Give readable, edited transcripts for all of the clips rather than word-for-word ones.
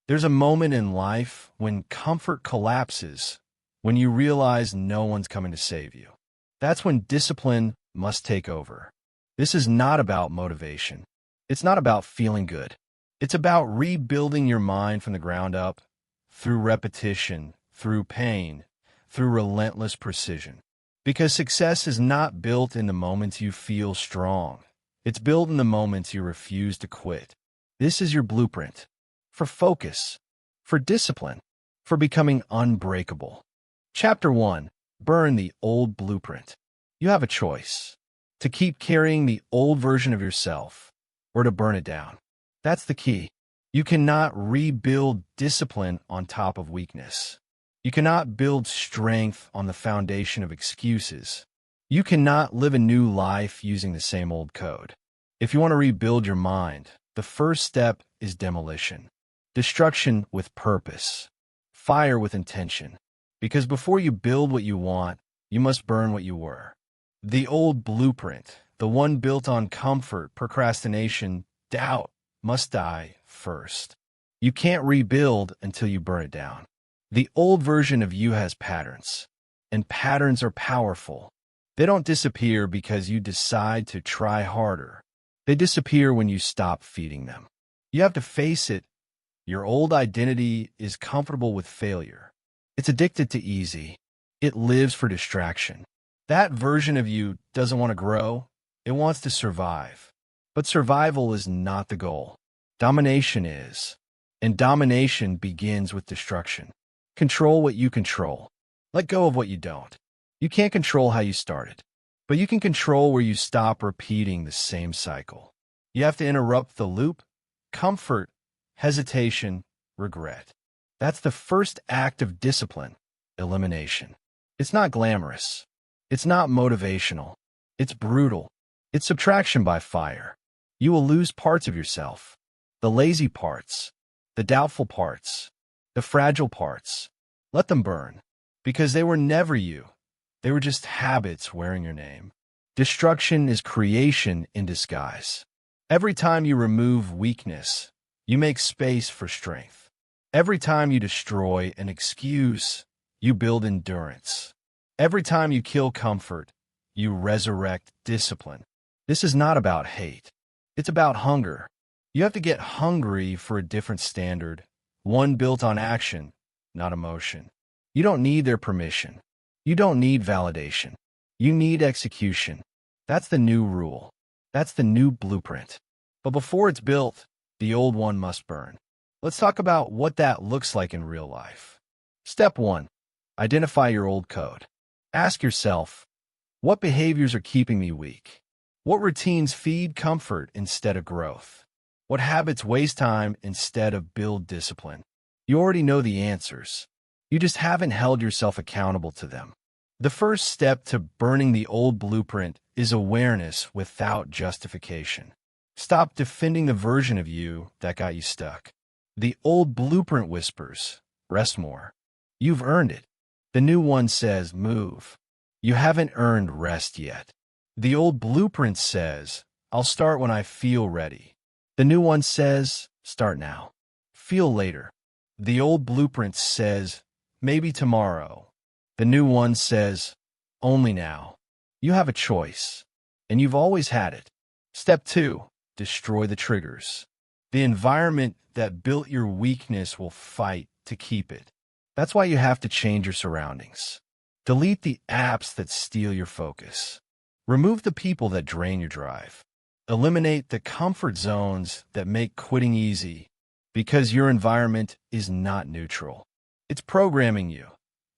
There's a moment in life when comfort collapses, when you realize no one's coming to save you. That's when discipline must take over. This is not about motivation. It's not about feeling good. It's about rebuilding your mind from the ground up, through repetition, through pain, through relentless precision. Because success is not built in the moments you feel strong. It's built in the moments you refuse to quit. This is your blueprint for focus, for discipline, for becoming unbreakable. Chapter 1. Burn the old blueprint. You have a choice: to keep carrying the old version of yourself or to burn it down. That's the key. You cannot rebuild discipline on top of weakness. You cannot build strength on the foundation of excuses. You cannot live a new life using the same old code. If you want to rebuild your mind, the first step is demolition. Destruction with purpose. Fire with intention. Because before you build what you want, you must burn what you were. The old blueprint, the one built on comfort, procrastination, doubt, must die first. You can't rebuild until you burn it down. The old version of you has patterns, and patterns are powerful. They don't disappear because you decide to try harder. They disappear when you stop feeding them. You have to face it. Your old identity is comfortable with failure. It's addicted to easy. It lives for distraction. That version of you doesn't want to grow. It wants to survive. But survival is not the goal. Domination is. And domination begins with destruction. Control what you control. Let go of what you don't. You can't control how you started, but you can control where you stop repeating the same cycle. You have to interrupt the loop: comfort, hesitation, regret. That's the first act of discipline: elimination. It's not glamorous. It's not motivational. It's brutal. It's subtraction by fire. You will lose parts of yourself: the lazy parts, the doubtful parts, the fragile parts. Let them burn, because they were never you. They were just habits wearing your name. Destruction is creation in disguise. Every time you remove weakness, you make space for strength. Every time you destroy an excuse, you build endurance. Every time you kill comfort, you resurrect discipline. This is not about hate. It's about hunger. You have to get hungry for a different standard, one built on action, not emotion. You don't need their permission. You don't need validation. You need execution. That's the new rule. That's the new blueprint. But before it's built, the old one must burn. Let's talk about what that looks like in real life. Step 1. Identify your old code. Ask yourself, what behaviors are keeping me weak? What routines feed comfort instead of growth? What habits waste time instead of build discipline? You already know the answers. You just haven't held yourself accountable to them. The first step to burning the old blueprint is awareness without justification. Stop defending the version of you that got you stuck. The old blueprint whispers, rest more. You've earned it. The new one says, move. You haven't earned rest yet. The old blueprint says, I'll start when I feel ready. The new one says, start now. Feel later. The old blueprint says, maybe tomorrow. The new one says, only now. You have a choice, and you've always had it. Step 2, destroy the triggers. The environment that built your weakness will fight to keep it. That's why you have to change your surroundings. Delete the apps that steal your focus. Remove the people that drain your drive. Eliminate the comfort zones that make quitting easy, because your environment is not neutral. It's programming you.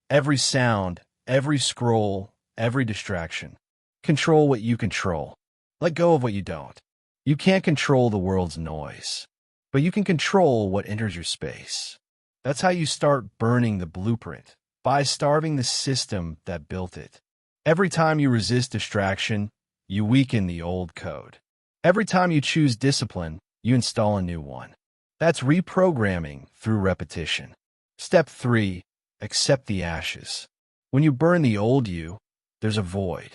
Every sound, every scroll, every distraction. Control what you control. Let go of what you don't. You can't control the world's noise, but you can control what enters your space. That's how you start burning the blueprint, by starving the system that built it. Every time you resist distraction, you weaken the old code. Every time you choose discipline, you install a new one. That's reprogramming through repetition. Step 3, accept the ashes. When you burn the old you, there's a void.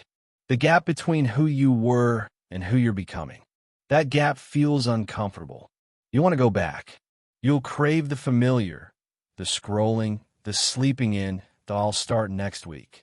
The gap between who you were and who you're becoming. That gap feels uncomfortable. You want to go back. You'll crave the familiar, the scrolling, the sleeping in, the "I'll start next week."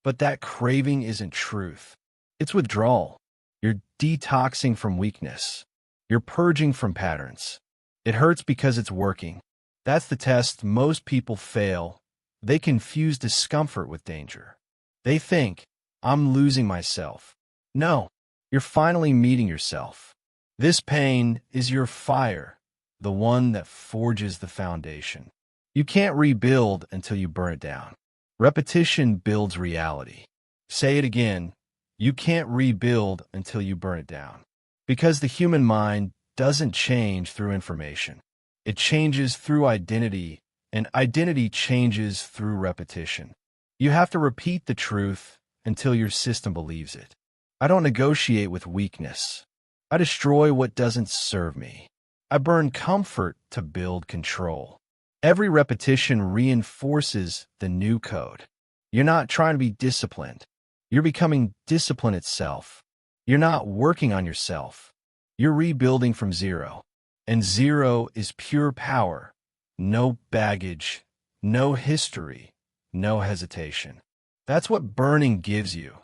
But that craving isn't truth. It's withdrawal. You're detoxing from weakness. You're purging from patterns. It hurts because it's working. That's the test most people fail. They confuse discomfort with danger. They think, "I'm losing myself." No, you're finally meeting yourself. This pain is your fire, the one that forges the foundation. You can't rebuild until you burn it down. Repetition builds reality. Say it again. You can't rebuild until you burn it down. Because the human mind doesn't change through information. It changes through identity, and identity changes through repetition. You have to repeat the truth until your system believes it. I don't negotiate with weakness. I destroy what doesn't serve me. I burn comfort to build control. Every repetition reinforces the new code. You're not trying to be disciplined. You're becoming discipline itself. You're not working on yourself. You're rebuilding from zero. And zero is pure power. No baggage, no history, no hesitation. That's what burning gives you.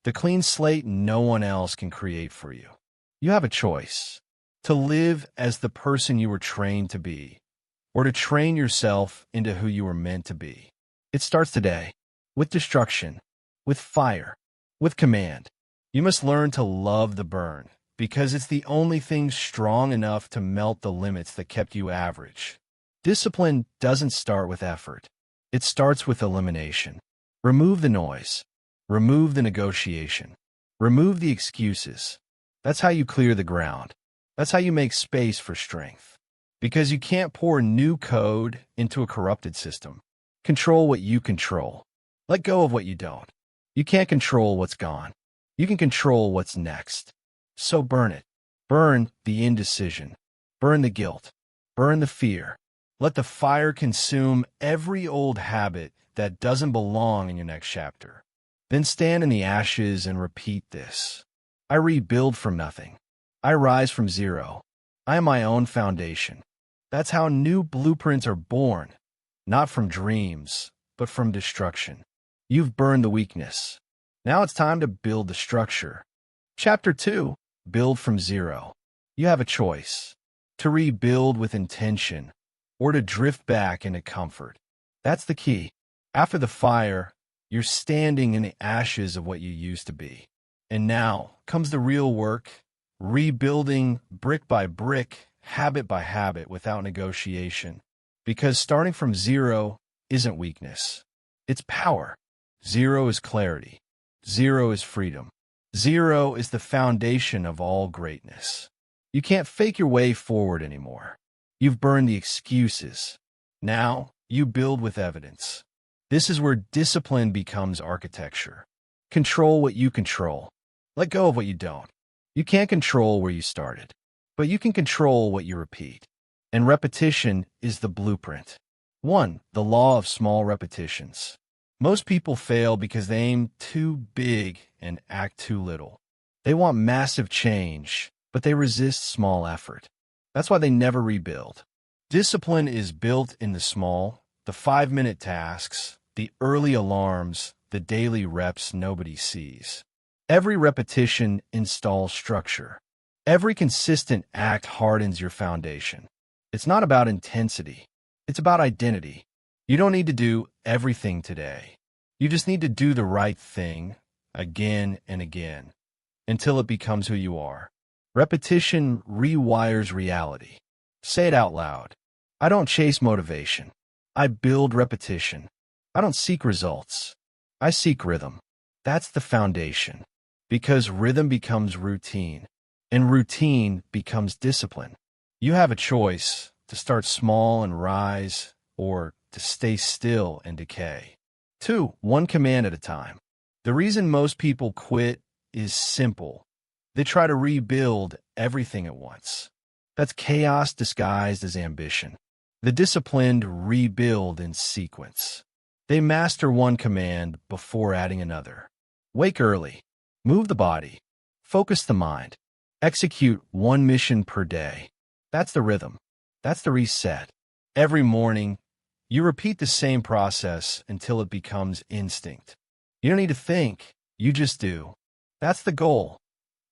The clean slate no one else can create for you. You have a choice: to live as the person you were trained to be, or to train yourself into who you were meant to be. It starts today, with destruction, with fire, with command. You must learn to love the burn, because it's the only thing strong enough to melt the limits that kept you average. Discipline doesn't start with effort. It starts with elimination. Remove the noise. Remove the negotiation. Remove the excuses. That's how you clear the ground. That's how you make space for strength. Because you can't pour new code into a corrupted system. Control what you control. Let go of what you don't. You can't control what's gone. You can control what's next. So burn it. Burn the indecision. Burn the guilt. Burn the fear. Let the fire consume every old habit that doesn't belong in your next chapter. Then stand in the ashes and repeat this. I rebuild from nothing. I rise from zero. I am my own foundation. That's how new blueprints are born, not from dreams, but from destruction. You've burned the weakness. Now it's time to build the structure. Chapter 2, Build from Zero. You have a choice: to rebuild with intention, or to drift back into comfort. That's the key. After the fire, you're standing in the ashes of what you used to be. And now comes the real work, rebuilding brick by brick, habit by habit, without negotiation. Because starting from zero isn't weakness. It's power. Zero is clarity. Zero is freedom. Zero is the foundation of all greatness. You can't fake your way forward anymore. You've burned the excuses. Now you build with evidence. This is where discipline becomes architecture. Control what you control. Let go of what you don't. You can't control where you started, but you can control what you repeat. And repetition is the blueprint. 1. The law of small repetitions. Most people fail because they aim too big and act too little. They want massive change, but they resist small effort. That's why they never rebuild. Discipline is built in the small, the 5-minute tasks, the early alarms, the daily reps nobody sees. Every repetition installs structure. Every consistent act hardens your foundation. It's not about intensity. It's about identity. You don't need to do everything today. You just need to do the right thing again and again until it becomes who you are. Repetition rewires reality. Say it out loud. I don't chase motivation. I build repetition. I don't seek results. I seek rhythm. That's the foundation. Because rhythm becomes routine, and routine becomes discipline. You have a choice: to start small and rise, or to stay still and decay. 2. One command at a time. The reason most people quit is simple. They try to rebuild everything at once. That's chaos disguised as ambition. The disciplined rebuild in sequence. They master one command before adding another. Wake early. Move the body. Focus the mind. Execute one mission per day. That's the rhythm. That's the reset. Every morning, you repeat the same process until it becomes instinct. You don't need to think, you just do. That's the goal.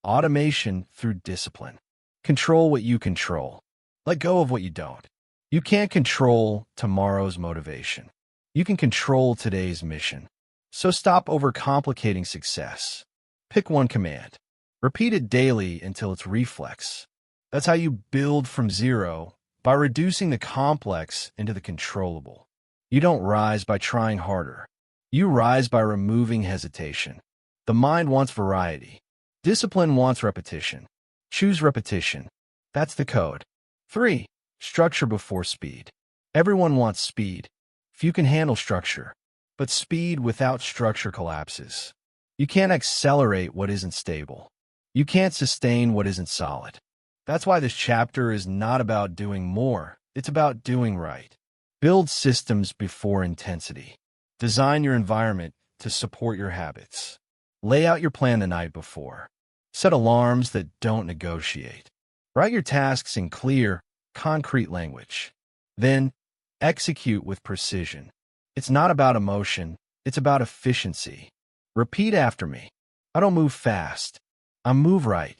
Automation through discipline. Control what you control. Let go of what you don't. You can't control tomorrow's motivation. You can control today's mission. So stop overcomplicating success. Pick one command. Repeat it daily until it's reflex. That's how you build from zero, by reducing the complex into the controllable. You don't rise by trying harder. You rise by removing hesitation. The mind wants variety. Discipline wants repetition. Choose repetition. That's the code. 3. Structure before speed. Everyone wants speed. Few can handle structure. But speed without structure collapses. You can't accelerate what isn't stable. You can't sustain what isn't solid. That's why this chapter is not about doing more. It's about doing right. Build systems before intensity. Design your environment to support your habits. Lay out your plan the night before. Set alarms that don't negotiate. Write your tasks in clear, concrete language. Then, execute with precision. It's not about emotion, it's about efficiency. Repeat after me. I don't move fast. I move right.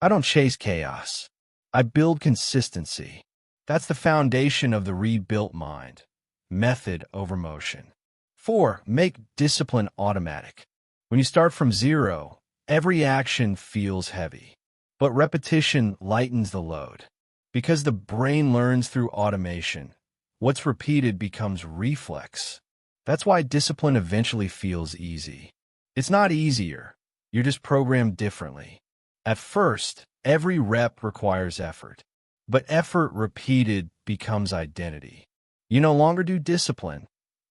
I don't chase chaos. I build consistency. That's the foundation of the rebuilt mind. Method over motion. 4. Make discipline automatic. When you start from zero, every action feels heavy. But repetition lightens the load. Because the brain learns through automation, what's repeated becomes reflex. That's why discipline eventually feels easy. It's not easier. You're just programmed differently. At first, every rep requires effort. But effort repeated becomes identity. You no longer do discipline.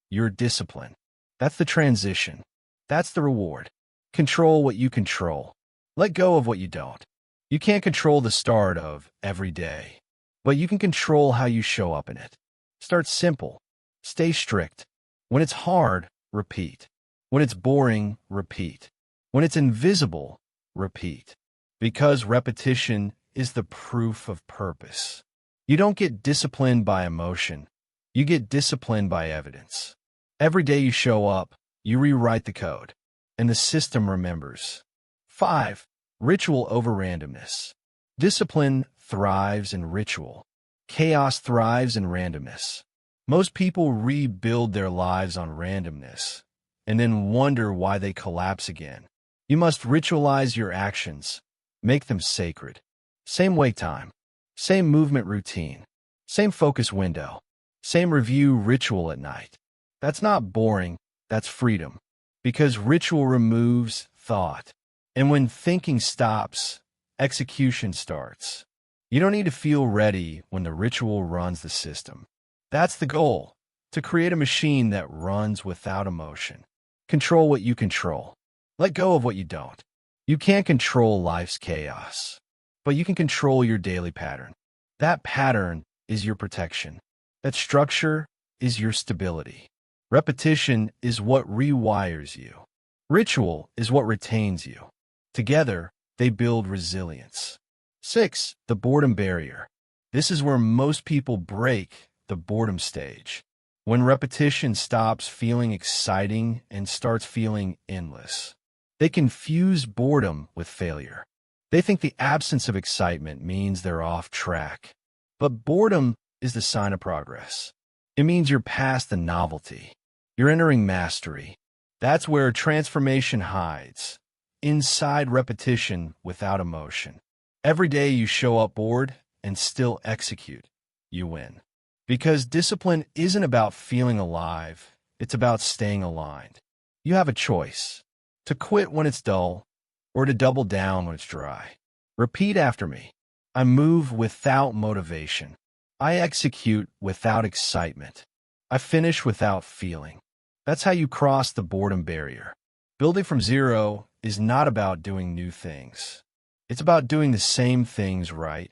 You're discipline. That's the transition. That's the reward. Control what you control. Let go of what you don't. You can't control the start of every day, but you can control how you show up in it. Start simple. Stay strict. When it's hard, repeat. When it's boring, repeat. When it's invisible, repeat. Because repetition is the proof of purpose. You don't get disciplined by emotion. You get disciplined by evidence. Every day you show up, you rewrite the code, and the system remembers. 5. Ritual over randomness. Discipline thrives in ritual. Chaos thrives in randomness. Most people rebuild their lives on randomness and then wonder why they collapse again. You must ritualize your actions. Make them sacred. Same wake time. Same movement routine. Same focus window. Same review ritual at night. That's not boring. That's freedom. Because ritual removes thought. And when thinking stops, execution starts. You don't need to feel ready when the ritual runs the system. That's the goal, to create a machine that runs without emotion. Control what you control. Let go of what you don't. You can't control life's chaos, but you can control your daily pattern. That pattern is your protection. That structure is your stability. Repetition is what rewires you. Ritual is what retains you. Together, they build resilience. 6. The boredom barrier. This is where most people break the boredom stage. When repetition stops feeling exciting and starts feeling endless. They confuse boredom with failure. They think the absence of excitement means they're off track. But boredom is the sign of progress. It means you're past the novelty. You're entering mastery. That's where transformation hides. Inside repetition without emotion. Every day you show up bored and still execute, you win. Because discipline isn't about feeling alive, it's about staying aligned. You have a choice, to quit when it's dull or to double down when it's dry. Repeat after me. I move without motivation. I execute without excitement. I finish without feeling. That's how you cross the boredom barrier. Building from zero is not about doing new things. It's about doing the same things right,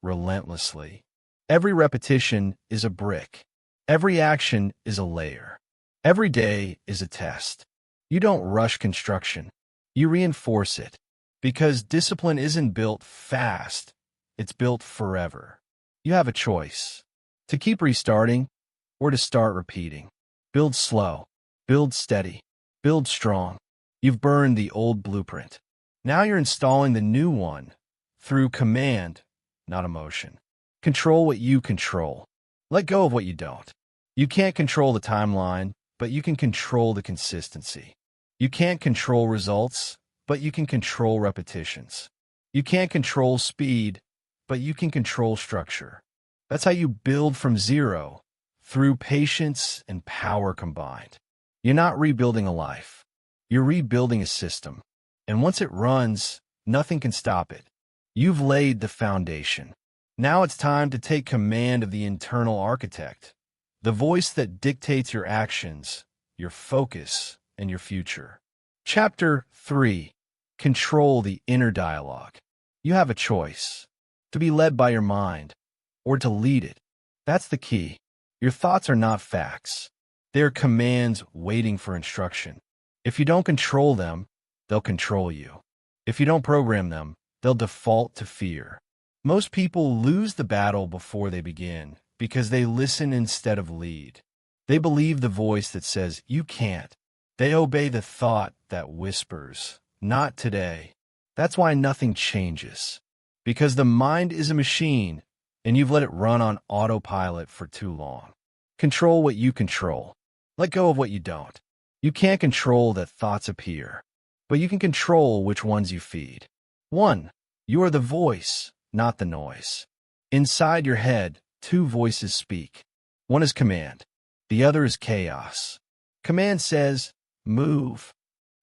relentlessly. Every repetition is a brick. Every action is a layer. Every day is a test. You don't rush construction. You reinforce it. Because discipline isn't built fast. It's built forever. You have a choice. To keep restarting or to start repeating. Build slow, build steady, build strong. You've burned the old blueprint. Now you're installing the new one through command, not emotion. Control what you control. Let go of what you don't. You can't control the timeline, but you can control the consistency. You can't control results, but you can control repetitions. You can't control speed, but you can control structure. That's how you build from zero, through patience and power combined. You're not rebuilding a life. You're rebuilding a system. And once it runs, nothing can stop it. You've laid the foundation. Now it's time to take command of the internal architect, the voice that dictates your actions, your focus, and your future. Chapter 3. Control the inner dialogue. You have a choice, to be led by your mind, or to lead it. That's the key. Your thoughts are not facts. They're commands waiting for instruction. If you don't control them, they'll control you. If you don't program them, they'll default to fear. Most people lose the battle before they begin because they listen instead of lead. They believe the voice that says, "You can't." They obey the thought that whispers, "Not today." That's why nothing changes. Because the mind is a machine, and you've let it run on autopilot for too long. Control what you control. Let go of what you don't. You can't control that thoughts appear, but you can control which ones you feed. 1. You are the voice, not the noise. Inside your head, two voices speak. One is command. The other is chaos. Command says, "Move."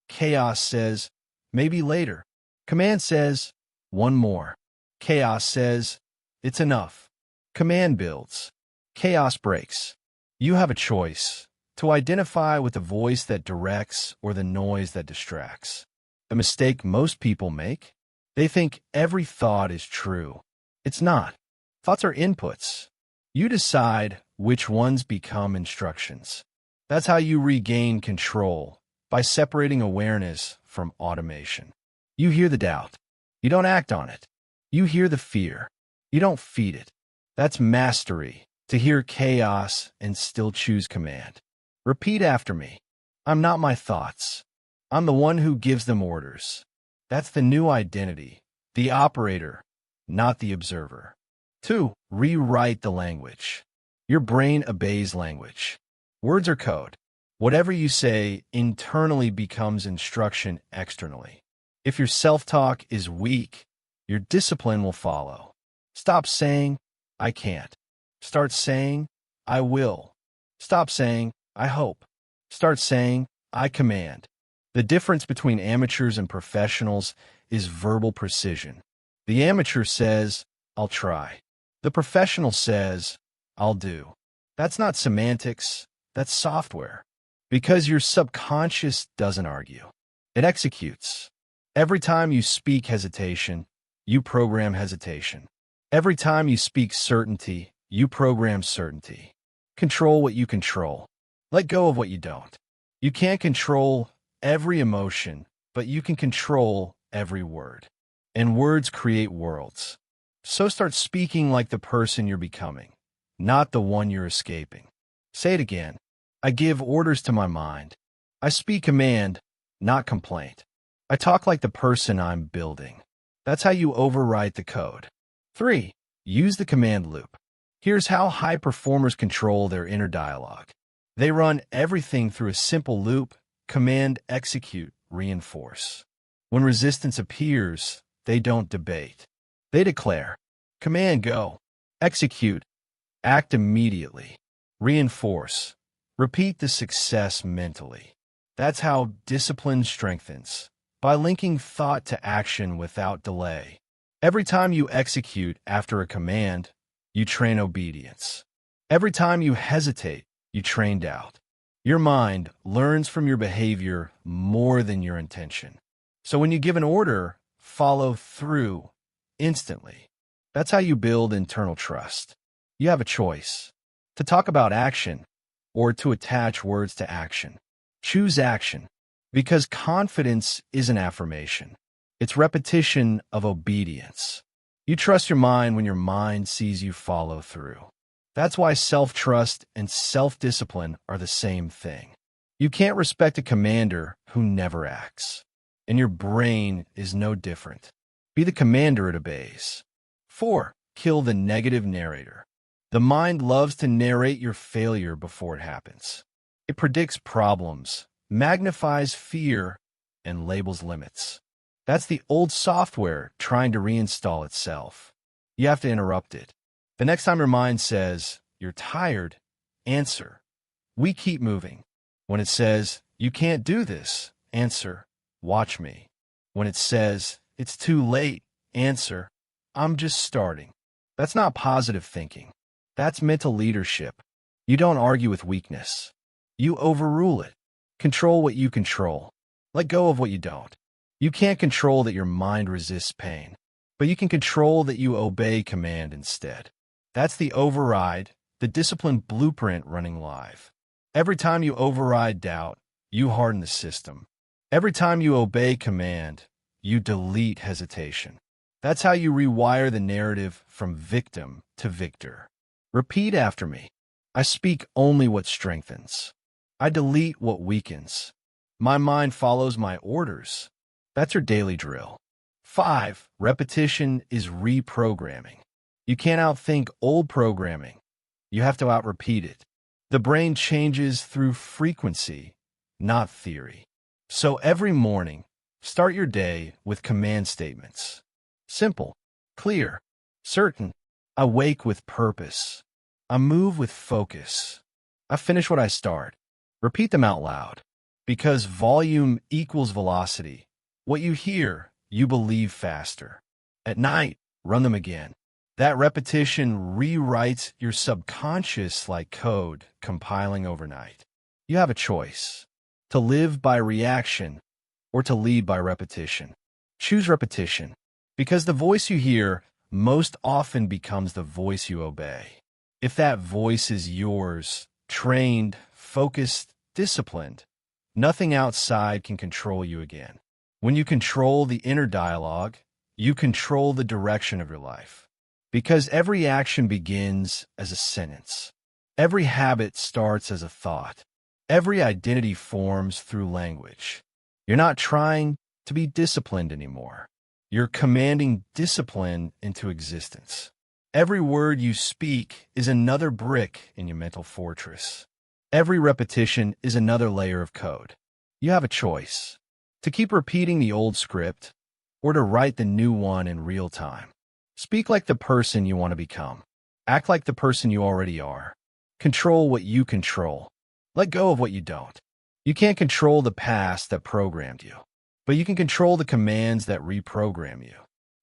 Chaos says, "Maybe later." Command says, "One more." Chaos says, "It's enough." Command builds. Chaos breaks. You have a choice to identify with the voice that directs or the noise that distracts. The mistake most people make? They think every thought is true. It's not. Thoughts are inputs. You decide which ones become instructions. That's how you regain control, by separating awareness from automation. You hear the doubt. You don't act on it. You hear the fear. You don't feed it. That's mastery, to hear chaos and still choose command. Repeat after me. I'm not my thoughts. I'm the one who gives them orders. That's the new identity, the operator, not the observer. 2. Rewrite the language. Your brain obeys language. Words are code. Whatever you say internally becomes instruction externally. If your self-talk is weak, your discipline will follow. Stop saying, "I can't." Start saying, "I will." Stop saying, "I hope." Start saying, "I command." The difference between amateurs and professionals is verbal precision. The amateur says, "I'll try." The professional says, "I'll do." That's not semantics, that's software. Because your subconscious doesn't argue. It executes. Every time you speak hesitation, you program hesitation. Every time you speak certainty, you program certainty. Control what you control. Let go of what you don't. You can't control every emotion, but you can control every word. And words create worlds. So start speaking like the person you're becoming, not the one you're escaping. Say it again. I give orders to my mind. I speak command, not complaint. I talk like the person I'm building. That's how you overwrite the code. 3. Use the command loop. Here's how high performers control their inner dialogue. They run everything through a simple loop: command, execute, reinforce. When resistance appears, they don't debate. They declare, command, go. Execute, act immediately. Reinforce, repeat the success mentally. That's how discipline strengthens, by linking thought to action without delay. Every time you execute after a command, you train obedience. Every time you hesitate, you train doubt. Your mind learns from your behavior more than your intention. So when you give an order, follow through instantly. That's how you build internal trust. You have a choice: to talk about action or to attach words to action. Choose action, because confidence is an affirmation. It's repetition of obedience. You trust your mind when your mind sees you follow through. That's why self-trust and self-discipline are the same thing. You can't respect a commander who never acts. And your brain is no different. Be the commander it obeys. 4. Kill the negative narrator. The mind loves to narrate your failure before it happens. It predicts problems, magnifies fear, and labels limits. That's the old software trying to reinstall itself. You have to interrupt it. The next time your mind says, "You're tired," answer, "We keep moving." When it says, "You can't do this," answer, "Watch me." When it says, "It's too late," answer, "I'm just starting." That's not positive thinking. That's mental leadership. You don't argue with weakness. You overrule it. Control what you control. Let go of what you don't. You can't control that your mind resists pain, but you can control that you obey command instead. That's the override, the discipline blueprint running live. Every time you override doubt, you harden the system. Every time you obey command, you delete hesitation. That's how you rewire the narrative from victim to victor. Repeat after me. I speak only what strengthens. I delete what weakens. My mind follows my orders. That's your daily drill. 5. Repetition is reprogramming. You can't outthink old programming. You have to outrepeat it. The brain changes through frequency, not theory. So every morning, start your day with command statements. Simple, clear, certain. I wake with purpose. I move with focus. I finish what I start. Repeat them out loud. Because volume equals velocity. What you hear, you believe faster. At night, run them again. That repetition rewrites your subconscious like code compiling overnight. You have a choice: to live by reaction or to lead by repetition. Choose repetition, because the voice you hear most often becomes the voice you obey. If that voice is yours, trained, focused, disciplined, nothing outside can control you again. When you control the inner dialogue, you control the direction of your life. Because every action begins as a sentence. Every habit starts as a thought. Every identity forms through language. You're not trying to be disciplined anymore. You're commanding discipline into existence. Every word you speak is another brick in your mental fortress. Every repetition is another layer of code. You have a choice: to keep repeating the old script or to write the new one in real time. Speak like the person you want to become. Act like the person you already are. Control what you control. Let go of what you don't. You can't control the past that programmed you, but you can control the commands that reprogram you.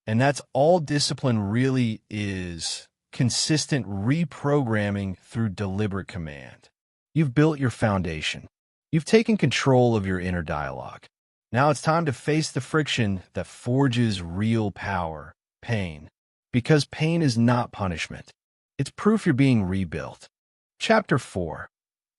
And that's all discipline really is: consistent reprogramming through deliberate command. You've built your foundation. You've taken control of your inner dialogue. Now it's time to face the friction that forges real power, pain. Because pain is not punishment. It's proof you're being rebuilt. Chapter 4.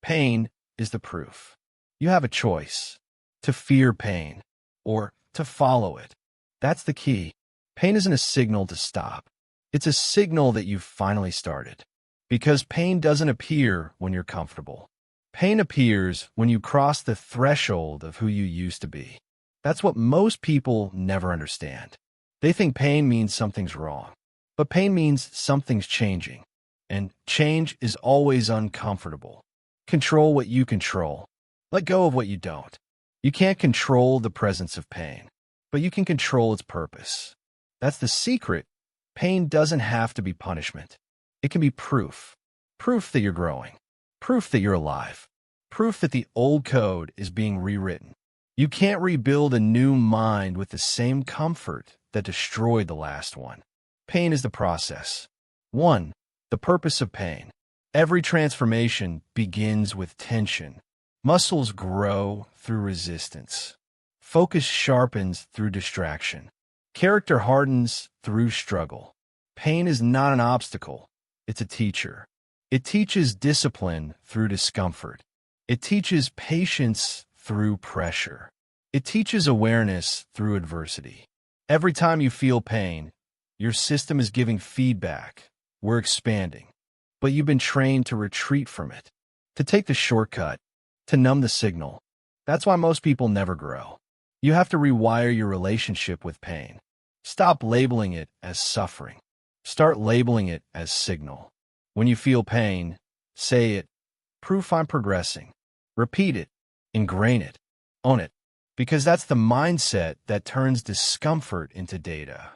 Pain is the proof. You have a choice: to fear pain or to follow it. That's the key. Pain isn't a signal to stop. It's a signal that you've finally started. Because pain doesn't appear when you're comfortable. Pain appears when you cross the threshold of who you used to be. That's what most people never understand. They think pain means something's wrong. But pain means something's changing. And change is always uncomfortable. Control what you control. Let go of what you don't. You can't control the presence of pain, but you can control its purpose. That's the secret. Pain doesn't have to be punishment. It can be proof. Proof that you're growing. Proof that you're alive. Proof that the old code is being rewritten. You can't rebuild a new mind with the same comfort that destroyed the last one. Pain is the process. 1. The purpose of pain. Every transformation begins with tension. Muscles grow through resistance. Focus sharpens through distraction. Character hardens through struggle. Pain is not an obstacle. It's a teacher. It teaches discipline through discomfort. It teaches patience through pressure. It teaches awareness through adversity. Every time you feel pain, your system is giving feedback. We're expanding. but you've been trained to retreat from it, to take the shortcut, to numb the signal. That's why most people never grow. You have to rewire your relationship with pain. Stop labeling it as suffering. Start labeling it as signal. When you feel pain, say it. Proof I'm progressing. Repeat it. Ingrain it. Own it. Because that's the mindset that turns discomfort into data.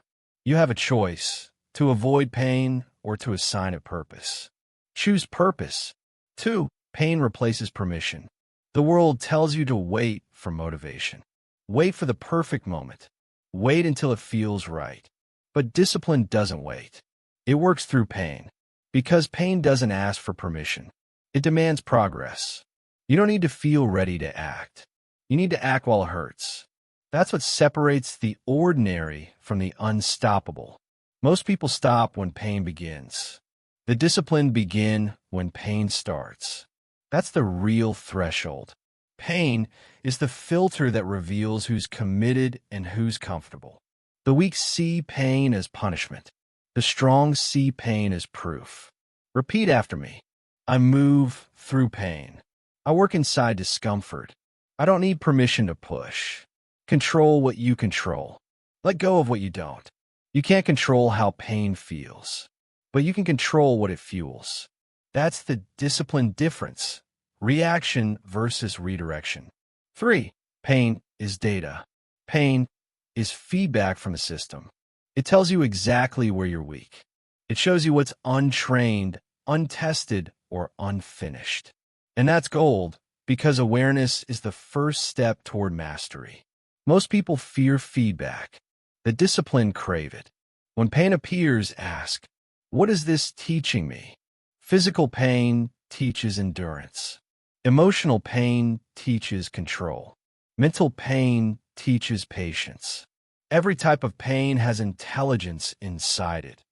You have a choice: to avoid pain or to assign it purpose. Choose purpose. 2. Pain replaces permission. The world tells you to wait for motivation. Wait for the perfect moment. Wait until it feels right. But discipline doesn't wait. It works through pain. Because pain doesn't ask for permission. It demands progress. You don't need to feel ready to act. You need to act while it hurts. That's what separates the ordinary from the unstoppable. Most people stop when pain begins. The discipline begin when pain starts. That's the real threshold. Pain is the filter that reveals who's committed and who's comfortable. The weak see pain as punishment. The strong see pain as proof. Repeat after me. I move through pain. I work inside discomfort. I don't need permission to push. Control what you control. Let go of what you don't. You can't control how pain feels, but you can control what it fuels. That's the discipline difference. Reaction versus redirection. 3. Pain is data. Pain is feedback from the system. It tells you exactly where you're weak. It shows you what's untrained, untested, or unfinished. And that's gold, because awareness is the first step toward mastery. Most people fear feedback. The disciplined crave it. When pain appears, ask, what is this teaching me? Physical pain teaches endurance. Emotional pain teaches control. Mental pain teaches patience. Every type of pain has intelligence inside it.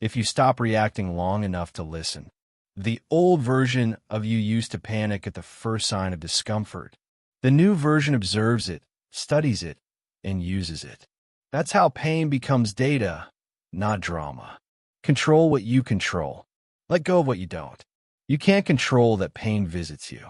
If you stop reacting long enough to listen, the old version of you used to panic at the first sign of discomfort. The new version observes it, studies it, and uses it. That's how pain becomes data, not drama. Control what you control. Let go of what you don't. You can't control that pain visits you,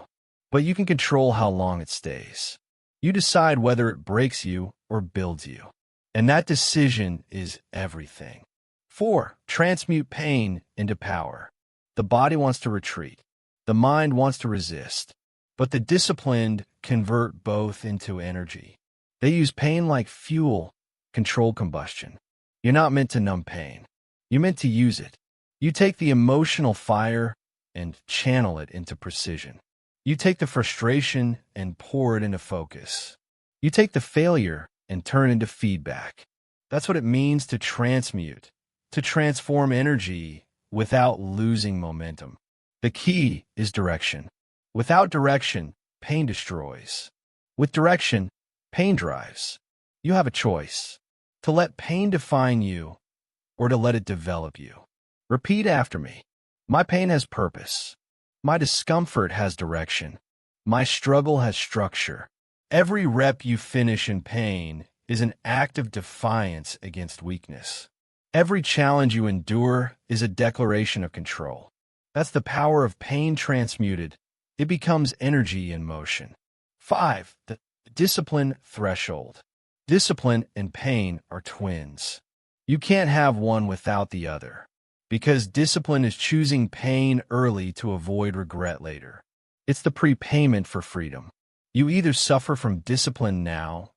but you can control how long it stays. You decide whether it breaks you or builds you. And that decision is everything. 4. Transmute pain into power. The body wants to retreat. The mind wants to resist. But the disciplined convert both into energy. They use pain like fuel, control combustion. You're not meant to numb pain. You're meant to use it. You take the emotional fire and channel it into precision. You take the frustration and pour it into focus. You take the failure and turn into feedback. That's what it means to transmute, to transform energy without losing momentum. The key is direction. Without direction, pain destroys. With direction, pain drives. You have a choice: to let pain define you or to let it develop you. Repeat after me. My pain has purpose. My discomfort has direction. My struggle has structure. Every rep you finish in pain is an act of defiance against weakness. Every challenge you endure is a declaration of control. That's the power of pain transmuted. It becomes energy in motion. 5. The discipline threshold. Discipline and pain are twins. You can't have one without the other, because discipline is choosing pain early to avoid regret later. It's the prepayment for freedom. You either suffer from discipline now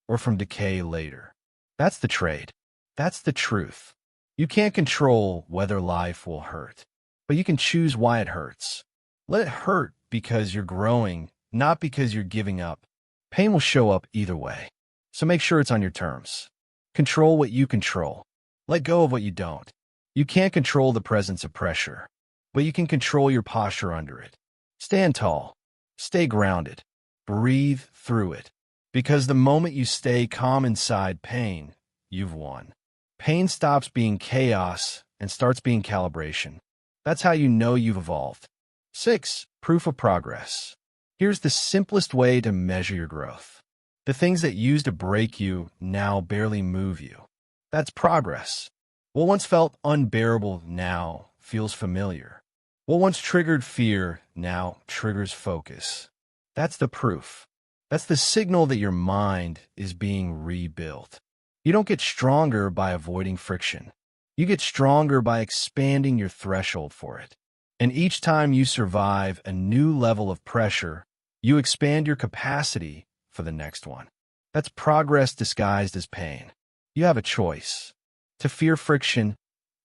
or from decay later. That's the trade. That's the truth. You can't control whether life will hurt, but you can choose why it hurts. Let it hurt because you're growing, not because you're giving up. Pain will show up either way, so make sure it's on your terms. Control what you control. Let go of what you don't. You can't control the presence of pressure, but you can control your posture under it. Stand tall. Stay grounded. Breathe through it. Because the moment you stay calm inside pain, you've won. Pain stops being chaos and starts being calibration. That's how you know you've evolved. 6. Proof of progress. Here's the simplest way to measure your growth. The things that used to break you now barely move you. That's progress. What once felt unbearable now feels familiar. What once triggered fear now triggers focus. That's the proof. That's the signal that your mind is being rebuilt. You don't get stronger by avoiding friction. You get stronger by expanding your threshold for it. And each time you survive a new level of pressure, you expand your capacity for the next one. That's progress disguised as pain. You have a choice: to fear friction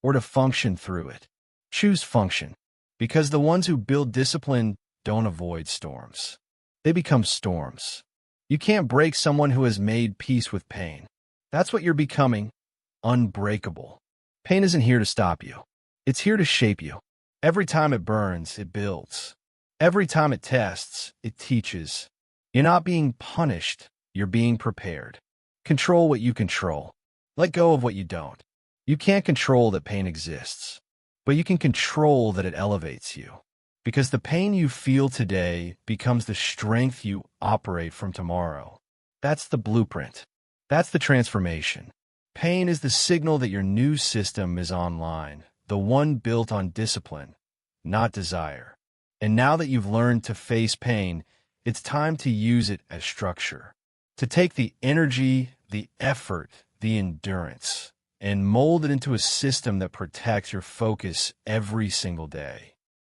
or to function through it. Choose function, because the ones who build discipline don't avoid storms. They become storms. You can't break someone who has made peace with pain. That's what you're becoming: unbreakable. Pain isn't here to stop you. It's here to shape you. Every time it burns, it builds. Every time it tests, it teaches. You're not being punished, you're being prepared. Control what you control. Let go of what you don't. You can't control that pain exists, but you can control that it elevates you. Because the pain you feel today becomes the strength you operate from tomorrow. That's the blueprint. That's the transformation. Pain is the signal that your new system is online, the one built on discipline, not desire. And now that you've learned to face pain, it's time to use it as structure. To take the energy, the effort, the endurance, and mold it into a system that protects your focus every single day.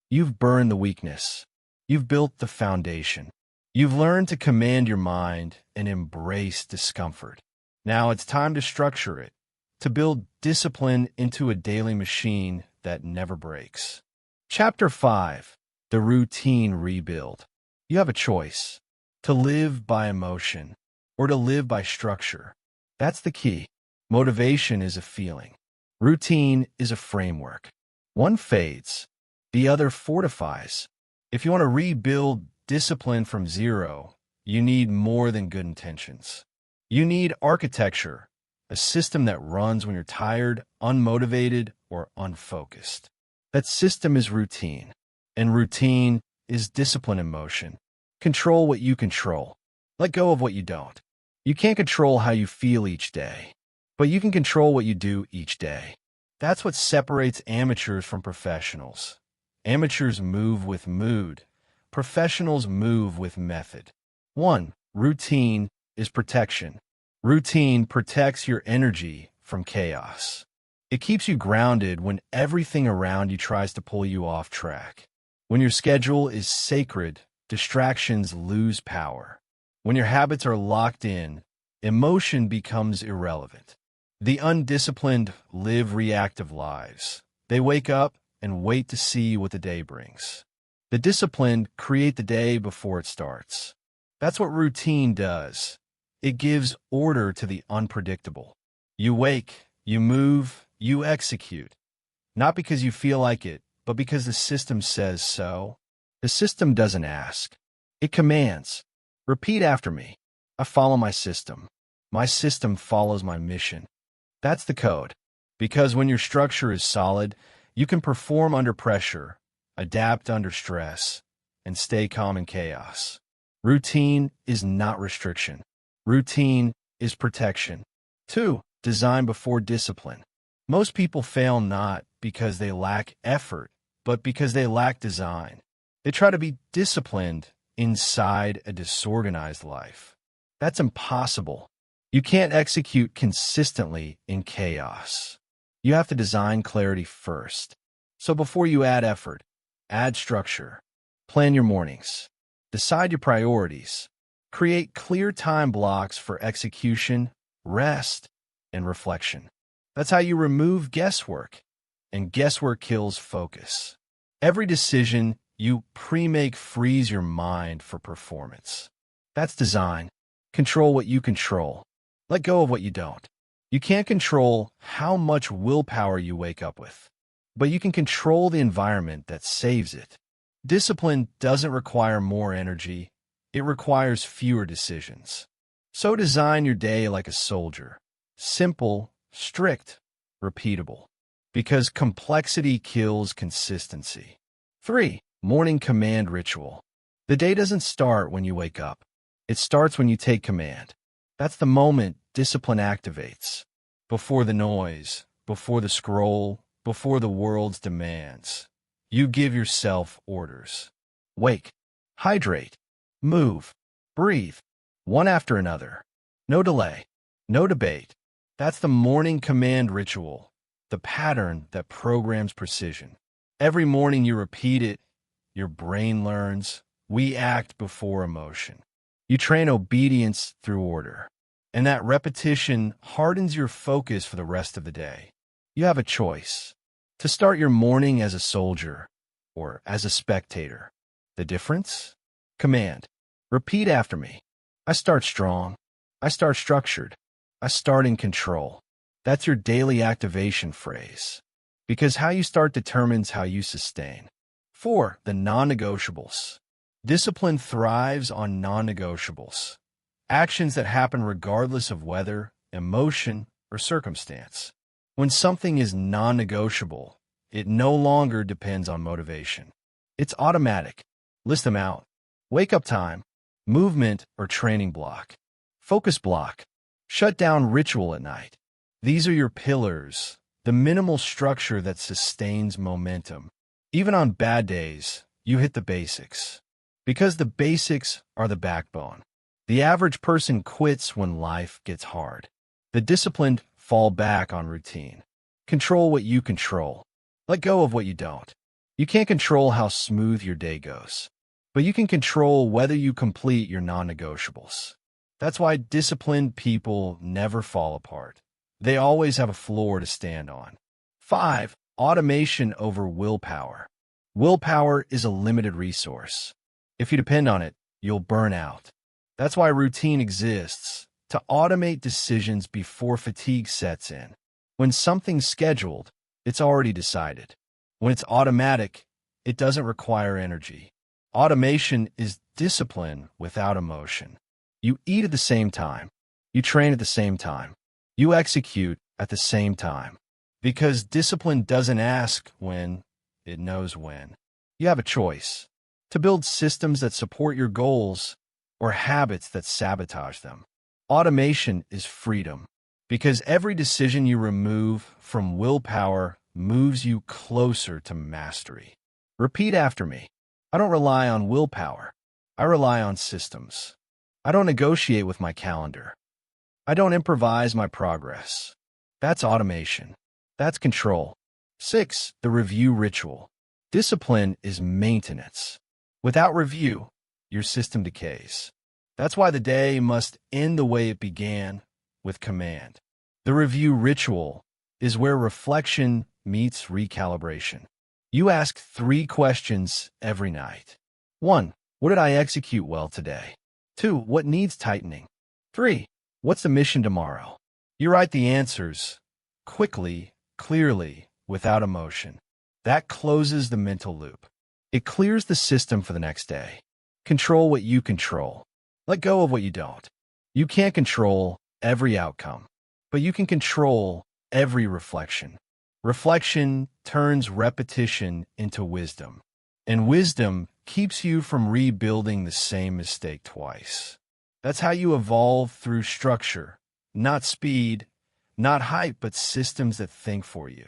You've burned the weakness. You've built the foundation. You've learned to command your mind and embrace discomfort. Now it's time to structure it, to build discipline into a daily machine that never breaks. Chapter 5: The Routine Rebuild. You have a choice: to live by emotion or to live by structure. That's the key. Motivation is a feeling. Routine is a framework. One fades, the other fortifies. If you want to rebuild discipline from zero, you need more than good intentions. You need architecture, a system that runs when you're tired, unmotivated, or unfocused. That system is routine, and routine is discipline in motion. Control what you control. Let go of what you don't. You can't control how you feel each day, but you can control what you do each day. That's what separates amateurs from professionals. Amateurs move with mood. Professionals move with method. 1. Routine is protection. Routine protects your energy from chaos. It keeps you grounded when everything around you tries to pull you off track. When your schedule is sacred, distractions lose power. When your habits are locked in, emotion becomes irrelevant. The undisciplined live reactive lives. They wake up and wait to see what the day brings. The disciplined create the day before it starts. That's what routine does. It gives order to the unpredictable. You wake, you move, you execute. Not because you feel like it, but because the system says so. The system doesn't ask. It commands. Repeat after me. I follow my system. My system follows my mission. That's the code. Because when your structure is solid, you can perform under pressure, adapt under stress, and stay calm in chaos. Routine is not restriction. Routine is protection. 2. Design before discipline. Most people fail not because they lack effort, but because they lack design. They try to be disciplined inside a disorganized life. That's impossible. You can't execute consistently in chaos. You have to design clarity first. So before you add effort, add structure. Plan your mornings. Decide your priorities. Create clear time blocks for execution, rest, and reflection. That's how you remove guesswork, and guesswork kills focus. Every decision you pre-make frees your mind for performance. That's design. Control what you control. Let go of what you don't. You can't control how much willpower you wake up with, but you can control the environment that saves it. Discipline doesn't require more energy. It requires fewer decisions. So design your day like a soldier. Simple, strict, repeatable. Because complexity kills consistency. 3. Morning command ritual. The day doesn't start when you wake up. It starts when you take command. That's the moment discipline activates. Before the noise, before the scroll, before the world's demands. You give yourself orders. Wake, hydrate, move, breathe, one after another. No delay, no debate. That's the morning command ritual, the pattern that programs precision. Every morning you repeat it, your brain learns. We act before emotion. You train obedience through order. And that repetition hardens your focus for the rest of the day. You have a choice to start your morning as a soldier or as a spectator. The difference? Command. Repeat after me. I start strong. I start structured. I start in control. That's your daily activation phrase. Because how you start determines how you sustain. 4. The non-negotiables. Discipline thrives on non-negotiables. Actions that happen regardless of weather, emotion, or circumstance. When something is non-negotiable, it no longer depends on motivation. It's automatic. List them out. Wake up time, movement or training block, focus block, shut down ritual at night. These are your pillars, the minimal structure that sustains momentum. Even on bad days, you hit the basics. Because the basics are the backbone. The average person quits when life gets hard. The disciplined fall back on routine. Control what you control. Let go of what you don't. You can't control how smooth your day goes, but you can control whether you complete your non-negotiables. That's why disciplined people never fall apart. They always have a floor to stand on. 5. Automation over willpower. Willpower is a limited resource. If you depend on it, you'll burn out. That's why routine exists, to automate decisions before fatigue sets in. When something's scheduled, it's already decided. When it's automatic, it doesn't require energy. Automation is discipline without emotion. You eat at the same time. You train at the same time. You execute at the same time. Because discipline doesn't ask when, it knows when. You have a choice to build systems that support your goals or habits that sabotage them. Automation is freedom, because every decision you remove from willpower moves you closer to mastery. Repeat after me. I don't rely on willpower. I rely on systems. I don't negotiate with my calendar. I don't improvise my progress. That's automation. That's control. 6. The review ritual. Discipline is maintenance. Without review, your system decays. That's why the day must end the way it began, with command. The review ritual is where reflection meets recalibration. You ask 3 questions every night. 1. What did I execute well today? 2. What needs tightening? 3. What's the mission tomorrow? You write the answers quickly, clearly, without emotion. That closes the mental loop. It clears the system for the next day. Control what you control. Let go of what you don't. You can't control every outcome, but you can control every reflection. Reflection turns repetition into wisdom, and wisdom keeps you from rebuilding the same mistake twice. That's how you evolve through structure, not speed, not hype, but systems that think for you.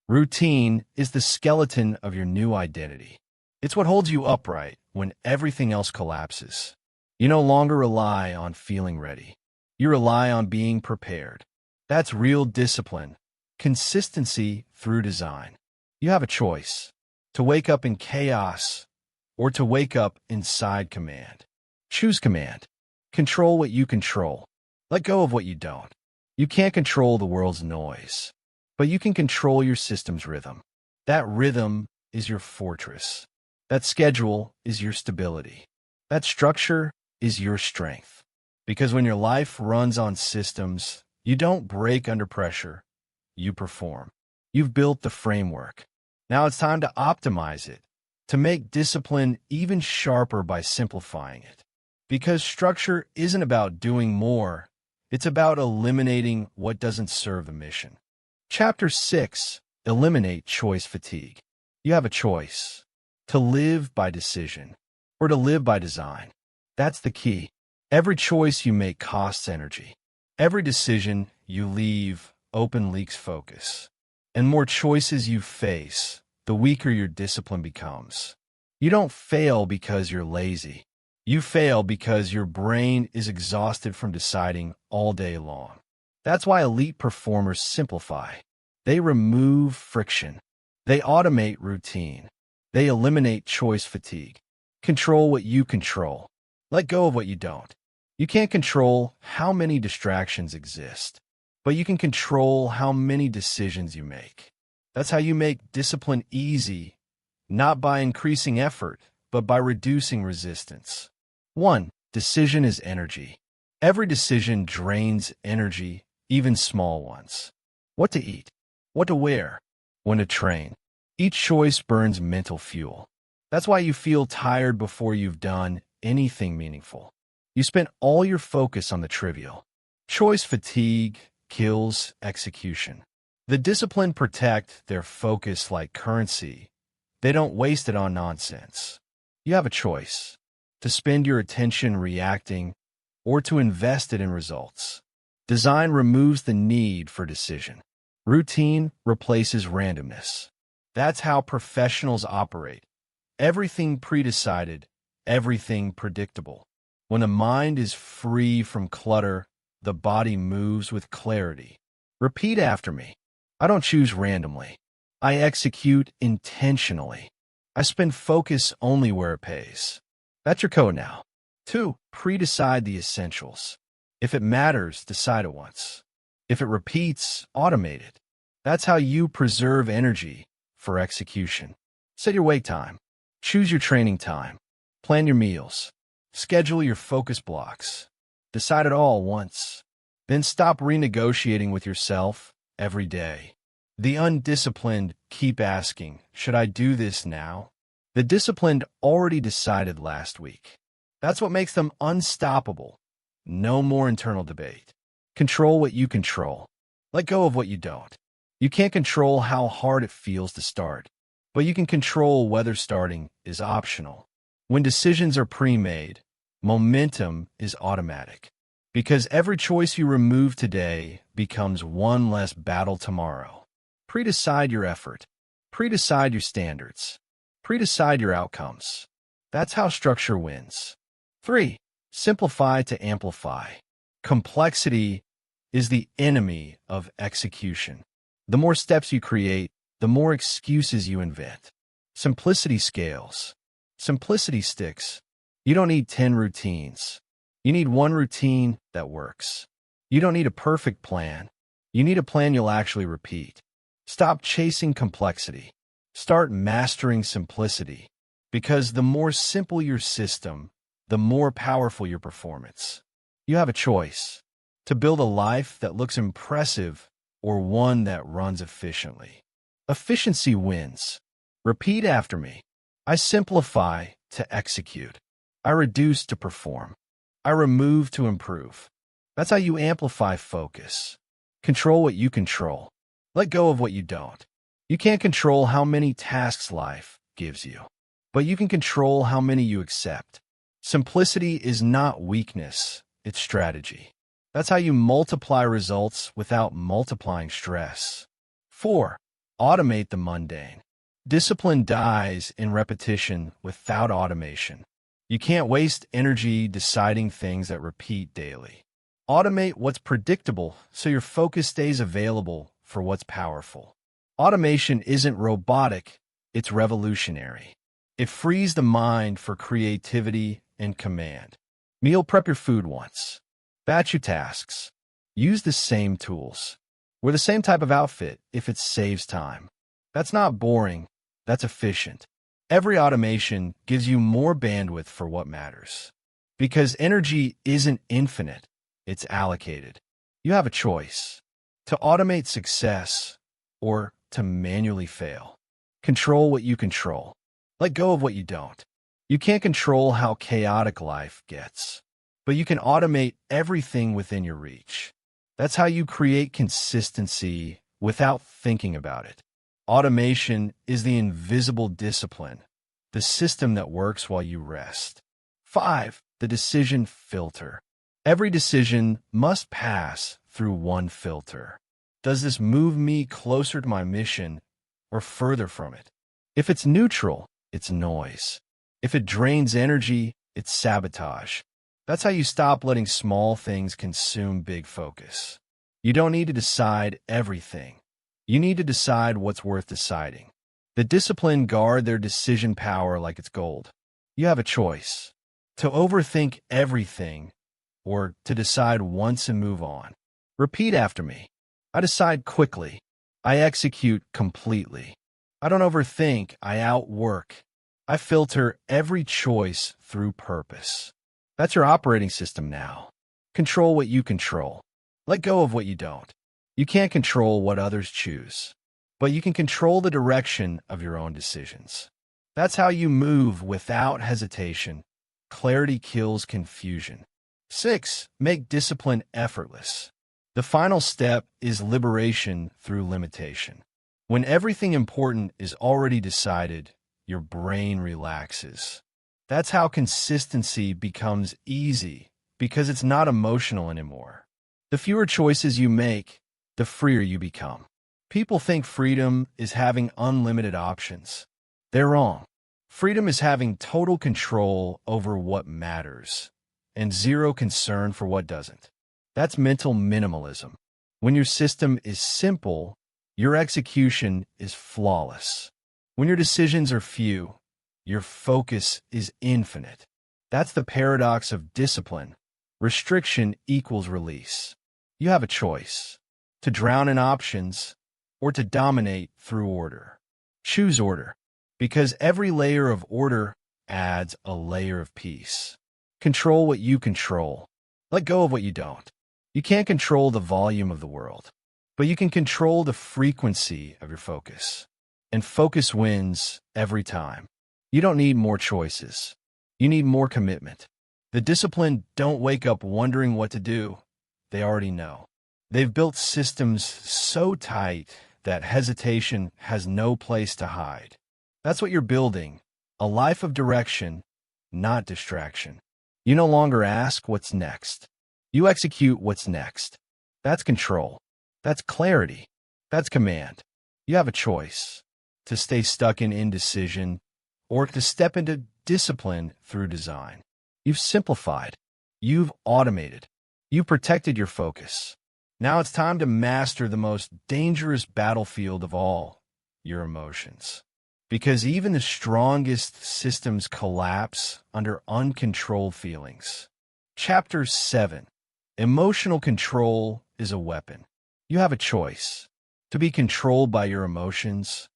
Routine is the skeleton of your new identity. It's what holds you upright when everything else collapses. You no longer rely on feeling ready. You rely on being prepared. That's real discipline. Consistency through design. You have a choice to wake up in chaos or to wake up inside command. Choose command. Control what you control. Let go of what you don't. You can't control the world's noise, but you can control your system's rhythm. That rhythm is your fortress. That schedule is your stability. That structure is your strength. Because when your life runs on systems, you don't break under pressure. You perform. You've built the framework. Now it's time to optimize it, to make discipline even sharper by simplifying it. Because structure isn't about doing more, it's about eliminating what doesn't serve the mission. Chapter 6. Eliminate choice fatigue. You have a choice to live by decision or to live by design. That's the key. Every choice you make costs energy. Every decision you leave open leaks focus. And more choices you face, the weaker your discipline becomes. You don't fail because you're lazy. You fail because your brain is exhausted from deciding all day long. That's why elite performers simplify. They remove friction. They automate routine. They eliminate choice fatigue. Control what you control. Let go of what you don't. You can't control how many distractions exist, but you can control how many decisions you make. That's how you make discipline easy, not by increasing effort, but by reducing resistance. 1. Decision is energy. Every decision drains energy, even small ones. What to eat, what to wear, when to train. Each choice burns mental fuel. That's why you feel tired before you've done anything meaningful. You spent all your focus on the trivial. Choice fatigue kills execution. The disciplined protect their focus like currency. They don't waste it on nonsense. You have a choice: to spend your attention reacting or to invest it in results. Design removes the need for decision. Routine replaces randomness. That's how professionals operate. Everything pre-decided, everything predictable. When the mind is free from clutter, the body moves with clarity. Repeat after me. I don't choose randomly. I execute intentionally. I spend focus only where it pays. That's your code now. 2. Pre-decide the essentials. If it matters, decide it once. If it repeats, automate it. That's how you preserve energy for execution. Set your wake time. Choose your training time. Plan your meals. Schedule your focus blocks. Decide it all once. Then stop renegotiating with yourself every day. The undisciplined keep asking, should I do this now? The disciplined already decided last week. That's what makes them unstoppable. No more internal debate. Control what you control. Let go of what you don't. You can't control how hard it feels to start, but you can control whether starting is optional. When decisions are pre-made, momentum is automatic. Because every choice you remove today becomes one less battle tomorrow. Pre-decide your effort. Pre-decide your standards. Pre-decide your outcomes. That's how structure wins. 3. Simplify to amplify. Complexity is the enemy of execution. The more steps you create, the more excuses you invent. Simplicity scales. Simplicity sticks. You don't need 10 routines. You need one routine that works. You don't need a perfect plan. You need a plan you'll actually repeat. Stop chasing complexity. Start mastering simplicity. Because the more simple your system, the more powerful your performance. You have a choice: to build a life that looks impressive or one that runs efficiently. Efficiency wins. Repeat after me. I simplify to execute. I reduce to perform. I remove to improve. That's how you amplify focus. Control what you control. Let go of what you don't. You can't control how many tasks life gives you, but you can control how many you accept. Simplicity is not weakness, it's strategy. That's how you multiply results without multiplying stress. 4. Automate the mundane. Discipline dies in repetition without automation. You can't waste energy deciding things that repeat daily. Automate what's predictable so your focus stays available for what's powerful. Automation isn't robotic, it's revolutionary. It frees the mind for creativity and command. Meal prep your food once. Batch your tasks. Use the same tools. Wear the same type of outfit if it saves time. That's not boring, that's efficient. Every automation gives you more bandwidth for what matters. Because energy isn't infinite, it's allocated. You have a choice: to automate success or to manually fail. Control what you control. Let go of what you don't. You can't control how chaotic life gets, but you can automate everything within your reach. That's how you create consistency without thinking about it. Automation is the invisible discipline, the system that works while you rest. 5. The decision filter. Every decision must pass through one filter. Does this move me closer to my mission or further from it? If it's neutral, it's noise. If it drains energy, it's sabotage. That's how you stop letting small things consume big focus. You don't need to decide everything. You need to decide what's worth deciding. The disciplined guard their decision power like it's gold. You have a choice: to overthink everything or to decide once and move on. Repeat after me. I decide quickly. I execute completely. I don't overthink. I outwork. I filter every choice through purpose. That's your operating system now. Control what you control. Let go of what you don't. You can't control what others choose, but you can control the direction of your own decisions. That's how you move without hesitation. Clarity kills confusion. 6. Make discipline effortless. The final step is liberation through limitation. When everything important is already decided, your brain relaxes. That's how consistency becomes easy, because it's not emotional anymore. The fewer choices you make, the freer you become. People think freedom is having unlimited options. They're wrong. Freedom is having total control over what matters and zero concern for what doesn't. That's mental minimalism. When your system is simple, your execution is flawless. When your decisions are few, your focus is infinite. That's the paradox of discipline. Restriction equals release. You have a choice: to drown in options or to dominate through order. Choose order, because every layer of order adds a layer of peace. Control what you control. Let go of what you don't. You can't control the volume of the world, but you can control the frequency of your focus. And focus wins every time. You don't need more choices. You need more commitment. The disciplined don't wake up wondering what to do. They already know. They've built systems so tight that hesitation has no place to hide. That's what you're building: a life of direction, not distraction. You no longer ask what's next. You execute what's next. That's control. That's clarity. That's command. You have a choice: to stay stuck in indecision or to step into discipline through design. You've simplified. You've automated. You've protected your focus. Now it's time to master the most dangerous battlefield of all: your emotions. Because even the strongest systems collapse under uncontrolled feelings. Chapter 7. Emotional control is a weapon. You have a choice: to be controlled by your emotions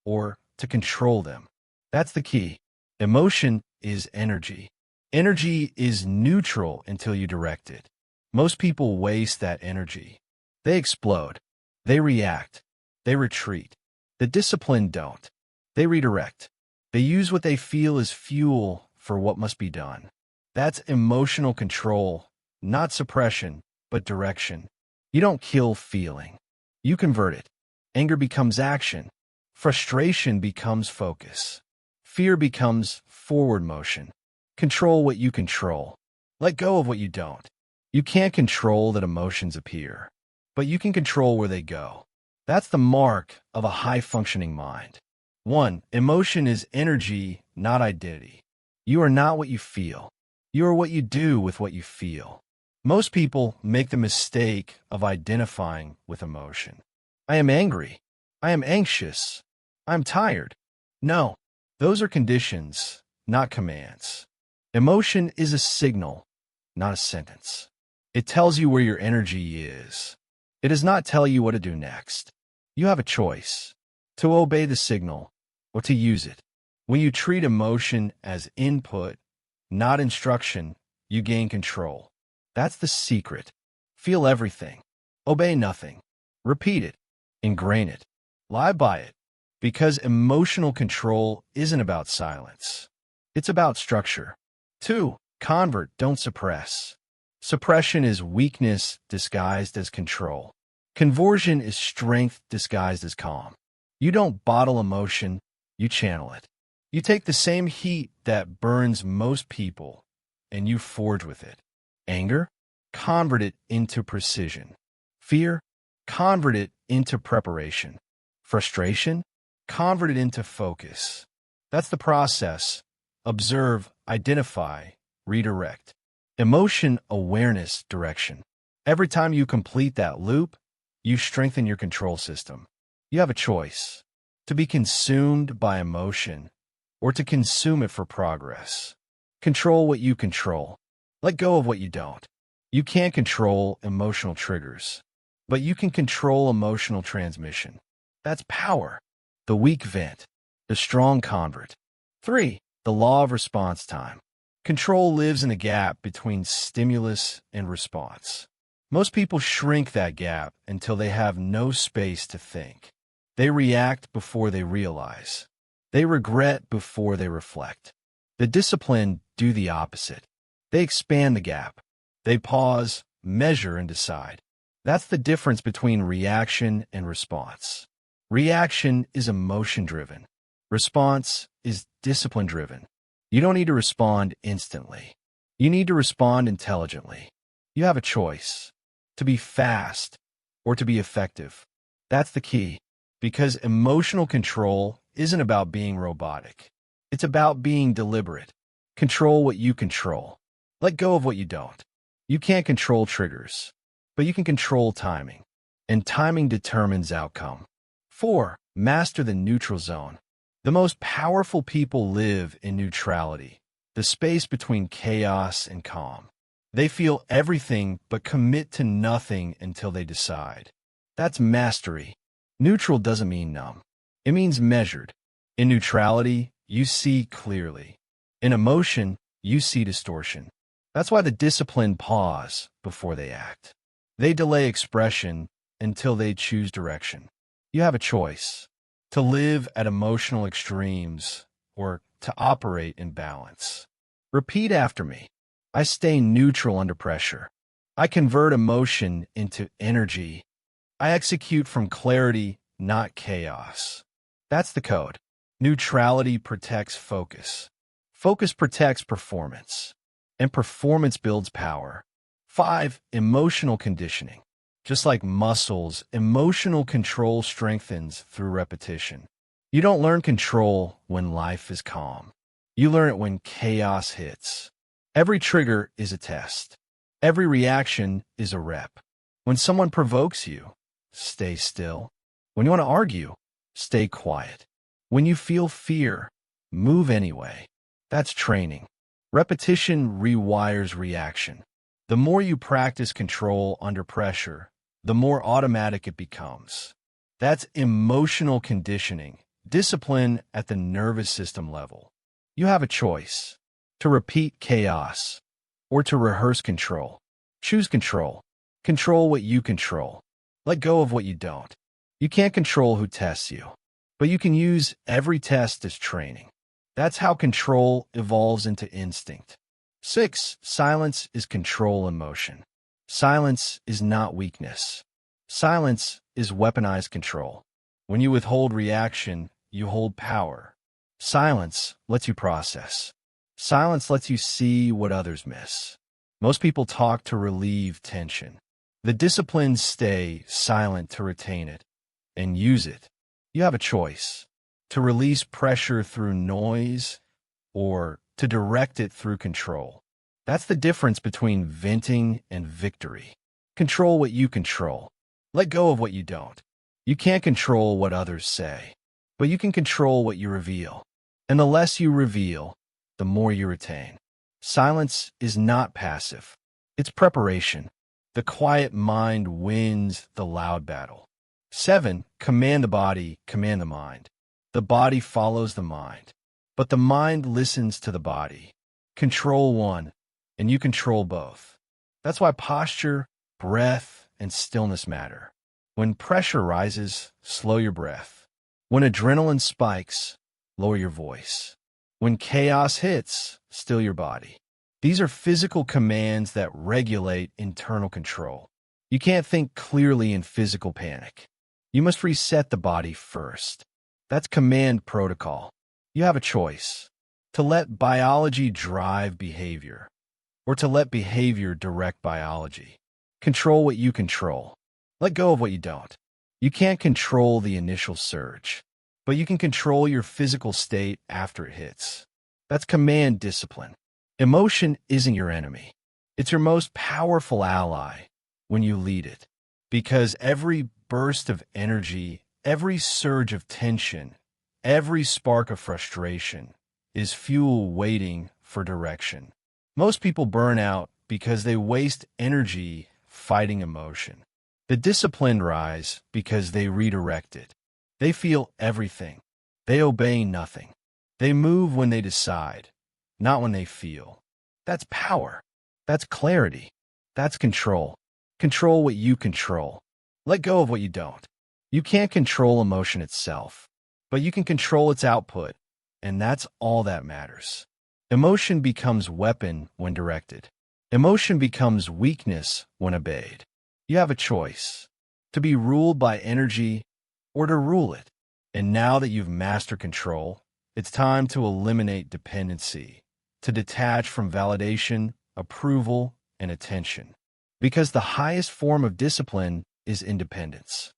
or to control them. That's the key. Emotion is energy. Energy is neutral until you direct it. Most people waste that energy. They explode. They react. They retreat. The disciplined don't. They redirect. They use what they feel as fuel for what must be done. That's emotional control, not suppression, but direction. You don't kill feeling. You convert it. Anger becomes action. Frustration becomes focus. Fear becomes forward motion. Control what you control. Let go of what you don't. You can't control that emotions appear, but you can control where they go. That's the mark of a high-functioning mind. 1. Emotion is energy, not identity. You are not what you feel. You are what you do with what you feel. Most people make the mistake of identifying with emotion. I am angry. I am anxious. I'm tired. No, those are conditions, not commands. Emotion is a signal, not a sentence. It tells you where your energy is. It does not tell you what to do next. You have a choice: to obey the signal or to use it. When you treat emotion as input, not instruction, you gain control. That's the secret. Feel everything. Obey nothing. Repeat it. Ingrain it. Lie by it. Because emotional control isn't about silence. It's about structure. 2. Convert, don't suppress. Suppression is weakness disguised as control. Conversion is strength disguised as calm. You don't bottle emotion, you channel it. You take the same heat that burns most people, and you forge with it. Anger? Convert it into precision. Fear? Convert it into preparation. Frustration? convert it into focus. That's the process. Observe, identify, redirect. Emotion, awareness, direction. Every time you complete that loop, you strengthen your control system. You have a choice: to be consumed by emotion or to consume it for progress. Control what you control. Let go of what you don't. You can't control emotional triggers, but you can control emotional transmission. That's power. The weak vent, the strong convert. 3. The law of response time. Control lives in a gap between stimulus and response. Most people shrink that gap until they have no space to think. They react before they realize. They regret before they reflect. The disciplined do the opposite. They expand the gap. They pause, measure, and decide. That's the difference between reaction and response. Reaction is emotion-driven. Response is discipline-driven. You don't need to respond instantly. You need to respond intelligently. You have a choice: to be fast or to be effective. That's the key, because emotional control isn't about being robotic. It's about being deliberate. Control what you control. Let go of what you don't. You can't control triggers, but you can control timing, and timing determines outcome. 4. Master the neutral zone. The most powerful people live in neutrality, the space between chaos and calm. They feel everything but commit to nothing until they decide. That's mastery. Neutral doesn't mean numb. It means measured. In neutrality, you see clearly. In emotion, you see distortion. That's why the disciplined pause before they act. They delay expression until they choose direction. You have a choice: to live at emotional extremes or to operate in balance. Repeat after me. I stay neutral under pressure. I convert emotion into energy. I execute from clarity, not chaos. That's the code. Neutrality protects focus. Focus protects performance. And performance builds power. 5. Emotional conditioning. Just like muscles, emotional control strengthens through repetition. You don't learn control when life is calm. You learn it when chaos hits. Every trigger is a test. Every reaction is a rep. When someone provokes you, stay still. When you want to argue, stay quiet. When you feel fear, move anyway. That's training. Repetition rewires reaction. The more you practice control under pressure, the more automatic it becomes. That's emotional conditioning, discipline at the nervous system level. You have a choice: to repeat chaos or to rehearse control. Choose control. Control what you control. Let go of what you don't. You can't control who tests you, but you can use every test as training. That's how control evolves into instinct. 6. Silence is control in motion. Silence is not weakness. Silence is weaponized control. When you withhold reaction, you hold power. Silence lets you process. Silence lets you see what others miss. Most people talk to relieve tension. The disciplines stay silent to retain it and use it. You have a choice: to release pressure through noise or to direct it through control. That's the difference between venting and victory. Control what you control. Let go of what you don't. You can't control what others say, but you can control what you reveal. And the less you reveal, the more you retain. Silence is not passive. It's preparation. The quiet mind wins the loud battle. 7. Command the body, command the mind. The body follows the mind, but the mind listens to the body. Control one, and you control both. That's why posture, breath, and stillness matter. When pressure rises, slow your breath. When adrenaline spikes, lower your voice. When chaos hits, still your body. These are physical commands that regulate internal control. You can't think clearly in physical panic. You must reset the body first. That's command protocol. You have a choice: to let biology drive behavior, or to let behavior direct biology. Control what you control. Let go of what you don't. You can't control the initial surge, but you can control your physical state after it hits. That's command discipline. Emotion isn't your enemy. It's your most powerful ally when you lead it. Because every burst of energy, every surge of tension, every spark of frustration is fuel waiting for direction. Most people burn out because they waste energy fighting emotion. The disciplined rise because they redirect it. They feel everything. They obey nothing. They move when they decide, not when they feel. That's power. That's clarity. That's control. Control what you control. Let go of what you don't. You can't control emotion itself, but you can control its output, and that's all that matters. Emotion becomes weapon when directed. Emotion becomes weakness when obeyed. You have a choice, to be ruled by energy or to rule it. And now that you've mastered control, it's time to eliminate dependency, to detach from validation, approval, and attention. Because the highest form of discipline is independence.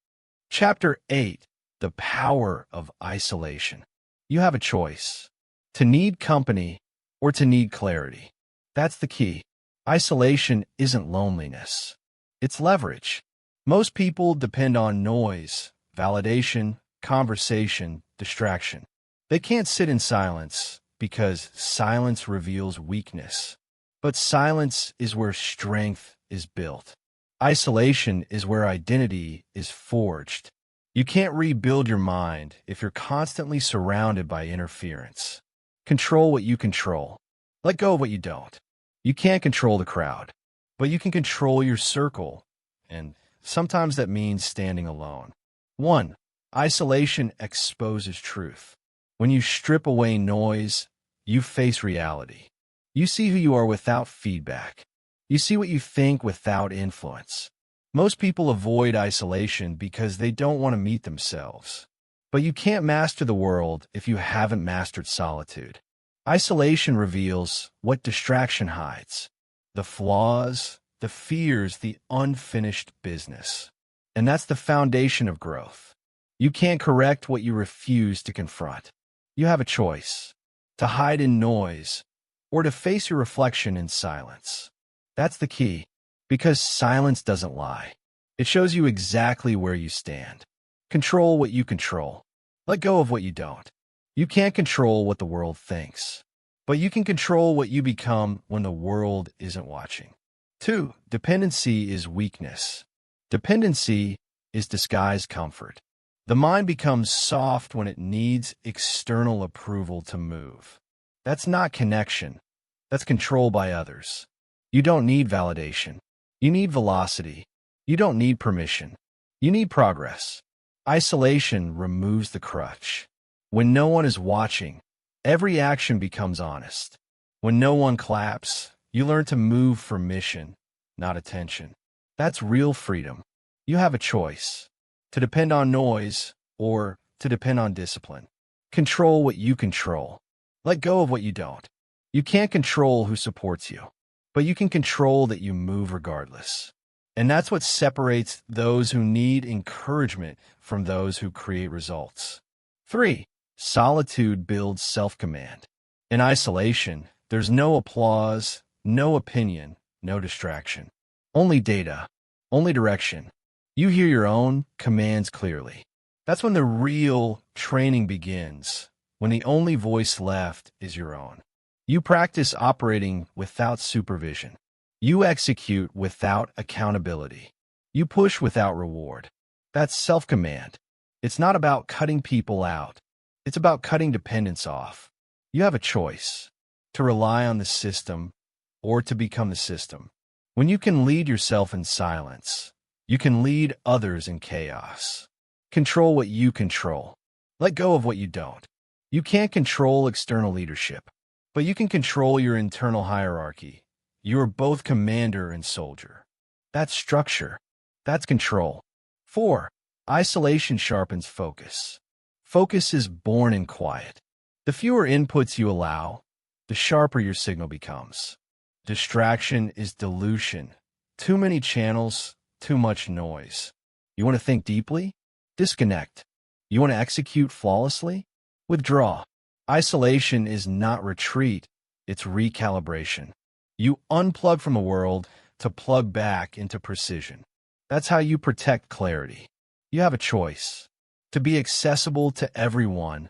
Chapter 8. The Power of Isolation. You have a choice, to need company or to need clarity. That's the key. Isolation isn't loneliness. It's leverage. Most people depend on noise, validation, conversation, distraction. They can't sit in silence because silence reveals weakness. But silence is where strength is built. Isolation is where identity is forged. You can't rebuild your mind if you're constantly surrounded by interference. Control what you control. Let go of what you don't. You can't control the crowd, but you can control your circle, and sometimes that means standing alone. 1. Isolation exposes truth. When you strip away noise, you face reality. You see who you are without feedback. You see what you think without influence. Most people avoid isolation because they don't want to meet themselves. But you can't master the world if you haven't mastered solitude. Isolation reveals what distraction hides: the flaws, the fears, the unfinished business. And that's the foundation of growth. You can't correct what you refuse to confront. You have a choice, to hide in noise or to face your reflection in silence. That's the key, because silence doesn't lie. It shows you exactly where you stand. Control what you control. Let go of what you don't. You can't control what the world thinks, but you can control what you become when the world isn't watching. 2. Dependency is weakness. Dependency is disguised comfort. The mind becomes soft when it needs external approval to move. That's not connection. That's control by others. You don't need validation. You need velocity. You don't need permission. You need progress. Isolation removes the crutch. When no one is watching, every action becomes honest. When no one claps, you learn to move for mission, not attention. That's real freedom. You have a choice, to depend on noise or to depend on discipline. Control what you control. Let go of what you don't. You can't control who supports you, but you can control that you move regardless. And that's what separates those who need encouragement from those who create results. 3. Solitude builds self-command. In isolation, there's no applause, no opinion, no distraction. Only data, only direction. You hear your own commands clearly. That's when the real training begins, when the only voice left is your own. You practice operating without supervision. You execute without accountability. You push without reward. That's self-command. It's not about cutting people out. It's about cutting dependence off. You have a choice, to rely on the system or to become the system. When you can lead yourself in silence, you can lead others in chaos. Control what you control. Let go of what you don't. You can't control external leadership, but you can control your internal hierarchy. You are both commander and soldier. That's structure. That's control. 4. Isolation sharpens focus. Focus is born in quiet. The fewer inputs you allow, the sharper your signal becomes. Distraction is dilution. Too many channels, too much noise. You want to think deeply? Disconnect. You want to execute flawlessly? Withdraw. Isolation is not retreat, it's recalibration. You unplug from the world to plug back into precision. That's how you protect clarity. You have a choice: to be accessible to everyone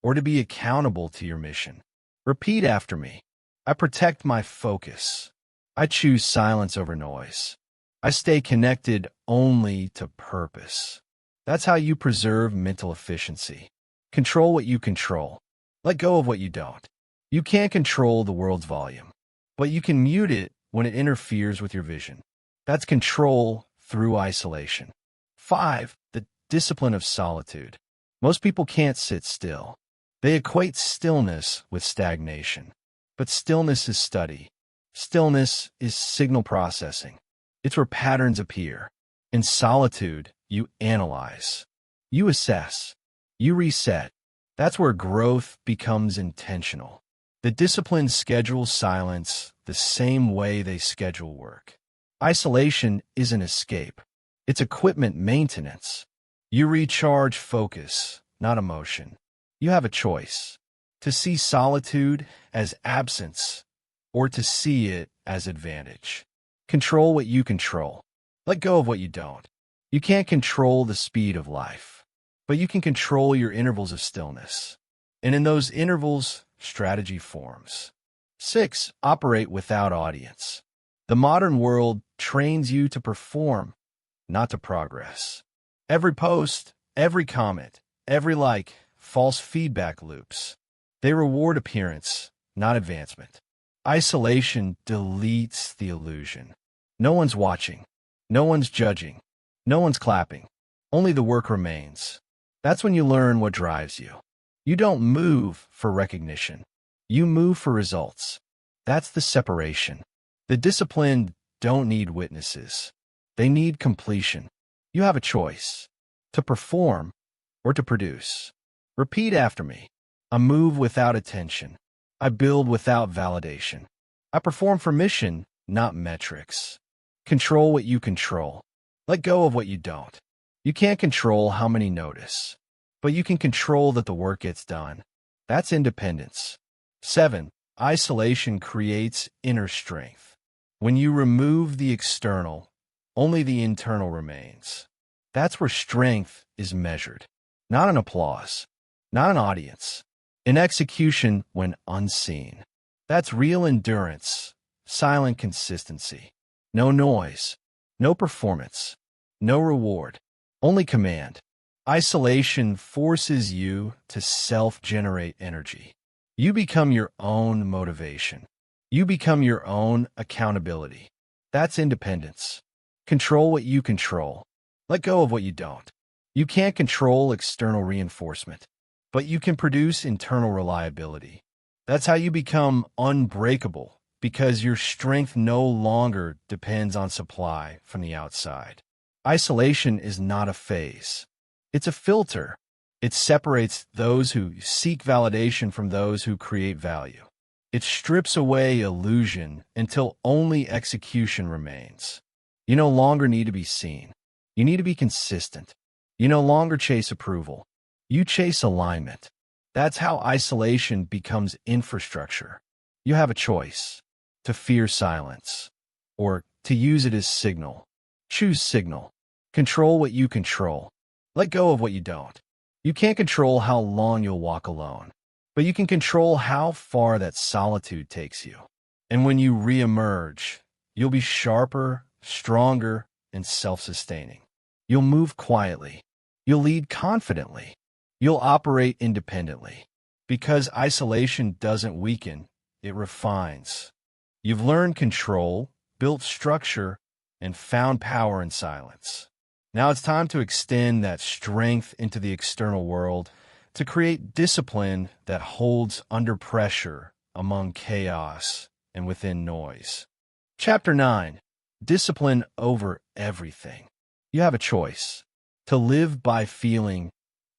or to be accountable to your mission. Repeat after me. I protect my focus. I choose silence over noise. I stay connected only to purpose. That's how you preserve mental efficiency. Control what you control. Let go of what you don't. You can't control the world's volume, but you can mute it when it interferes with your vision. That's control through isolation. 5. The discipline of solitude. Most people can't sit still. They equate stillness with stagnation. But stillness is study. Stillness is signal processing. It's where patterns appear. In solitude, you analyze. You assess. You reset. That's where growth becomes intentional. The discipline schedules silence the same way they schedule work. Isolation isn't escape. It's equipment maintenance. You recharge focus, not emotion. You have a choice: to see solitude as absence or to see it as advantage. Control what you control. Let go of what you don't. You can't control the speed of life, but you can control your intervals of stillness. And in those intervals, strategy forms. 6. Operate without audience. The modern world trains you to perform, not to progress. Every post, every comment, every like, false feedback loops. They reward appearance, not advancement. Isolation deletes the illusion. No one's watching. No one's judging. No one's clapping. Only the work remains. That's when you learn what drives you. You don't move for recognition. You move for results. That's the separation. The disciplined don't need witnesses. They need completion. You have a choice: to perform or to produce. Repeat after me. I move without attention. I build without validation. I perform for mission, not metrics. Control what you control. Let go of what you don't. You can't control how many notice, but you can control that the work gets done. That's independence. 7. Isolation creates inner strength. When you remove the external, only the internal remains. That's where strength is measured. Not in applause, not an audience. In execution when unseen. That's real endurance, silent consistency. No noise, no performance, no reward, only command. Isolation forces you to self-generate energy. You become your own motivation. You become your own accountability. That's independence. Control what you control. Let go of what you don't. You can't control external reinforcement, but you can produce internal reliability. That's how you become unbreakable, because your strength no longer depends on supply from the outside. Isolation is not a phase. It's a filter. It separates those who seek validation from those who create value. It strips away illusion until only execution remains. You no longer need to be seen. You need to be consistent. You no longer chase approval. You chase alignment. That's how isolation becomes infrastructure. You have a choice: to fear silence or to use it as signal. Choose signal. Control what you control. Let go of what you don't. You can't control how long you'll walk alone, but you can control how far that solitude takes you. And when you reemerge, you'll be sharper, stronger, and self-sustaining. You'll move quietly. You'll lead confidently. You'll operate independently. Because isolation doesn't weaken, it refines. You've learned control, built structure, and found power in silence. Now it's time to extend that strength into the external world, to create discipline that holds under pressure, among chaos, and within noise. Chapter 9. Discipline over everything. You have a choice: to live by feeling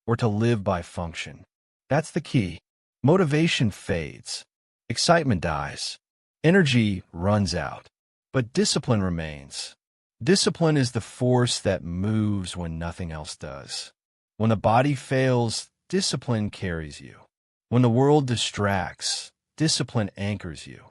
or to live by function. That's the key. Motivation fades. Excitement dies. Energy runs out. But discipline remains. Discipline is the force that moves when nothing else does. When the body fails, discipline carries you. When the world distracts, discipline anchors you.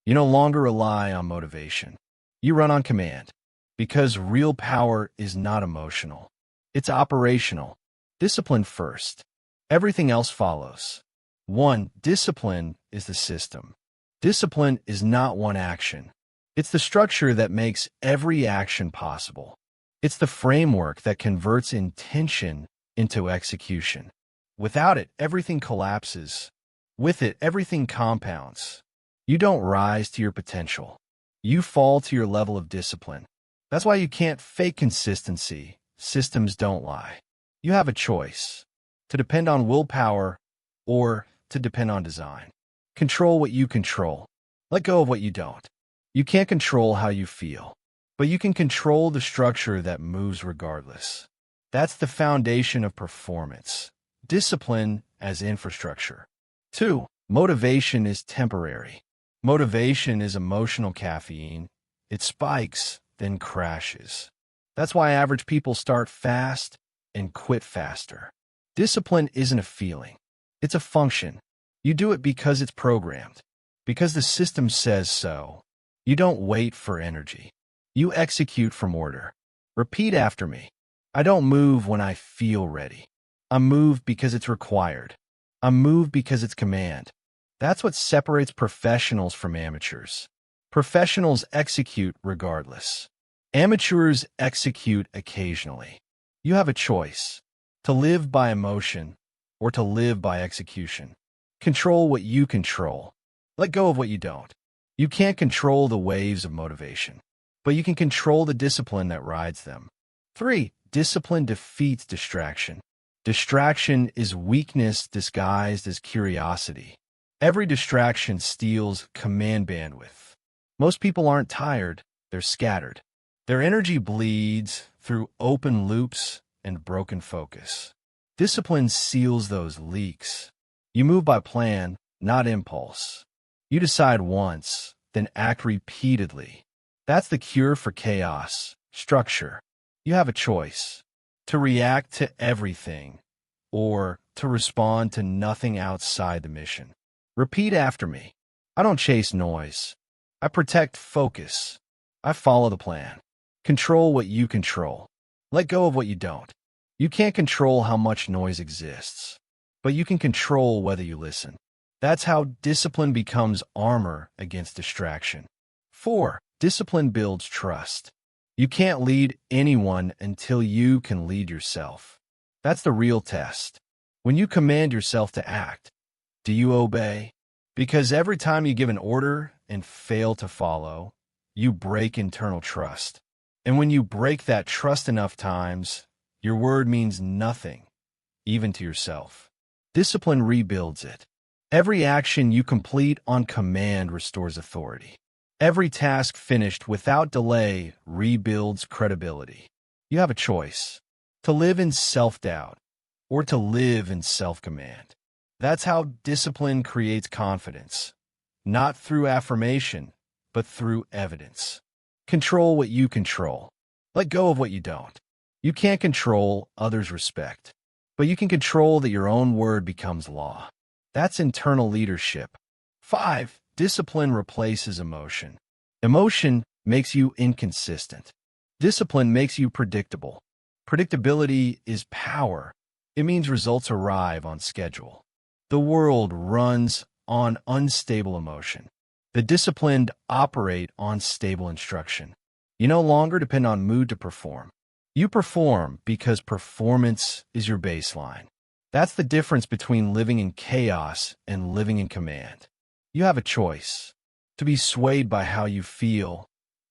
You no longer rely on motivation. You run on command. Because real power is not emotional. It's operational. Discipline first. Everything else follows. 1. Discipline is the system. Discipline is not one action. It's the structure that makes every action possible. It's the framework that converts intention into execution. Without it, everything collapses. With it, everything compounds. You don't rise to your potential. You fall to your level of discipline. That's why you can't fake consistency. Systems don't lie. You have a choice: to depend on willpower or to depend on design. Control what you control. Let go of what you don't. You can't control how you feel, but you can control the structure that moves regardless. That's the foundation of performance. Discipline as infrastructure. 2. Motivation is temporary. Motivation is emotional caffeine. It spikes, then crashes. That's why average people start fast and quit faster. Discipline isn't a feeling. It's a function. You do it because it's programmed, because the system says so. You don't wait for energy. You execute from order. Repeat after me. I don't move when I feel ready. I move because it's required. I move because it's command. That's what separates professionals from amateurs. Professionals execute regardless. Amateurs execute occasionally. You have a choice: to live by emotion or to live by execution. Control what you control. Let go of what you don't. You can't control the waves of motivation, but you can control the discipline that rides them. 3. Discipline defeats distraction. Distraction is weakness disguised as curiosity. Every distraction steals command bandwidth. Most people aren't tired, they're scattered. Their energy bleeds through open loops and broken focus. Discipline seals those leaks. You move by plan, not impulse. You decide once, then act repeatedly. That's the cure for chaos. Structure. You have a choice: to react to everything or to respond to nothing outside the mission. Repeat after me. I don't chase noise. I protect focus. I follow the plan. Control what you control. Let go of what you don't. You can't control how much noise exists, but you can control whether you listen. That's how discipline becomes armor against distraction. 4. Discipline builds trust. You can't lead anyone until you can lead yourself. That's the real test. When you command yourself to act, do you obey? Because every time you give an order and fail to follow, you break internal trust. And when you break that trust enough times, your word means nothing, even to yourself. Discipline rebuilds it. Every action you complete on command restores authority. Every task finished without delay rebuilds credibility. You have a choice: to live in self-doubt or to live in self-command. That's how discipline creates confidence, not through affirmation, but through evidence. Control what you control. Let go of what you don't. You can't control others' respect, but you can control that your own word becomes law. That's internal leadership. 5. Discipline replaces emotion. Emotion makes you inconsistent. Discipline makes you predictable. Predictability is power. It means results arrive on schedule. The world runs on unstable emotion. The disciplined operate on stable instruction. You no longer depend on mood to perform. You perform because performance is your baseline. That's the difference between living in chaos and living in command. You have a choice: to be swayed by how you feel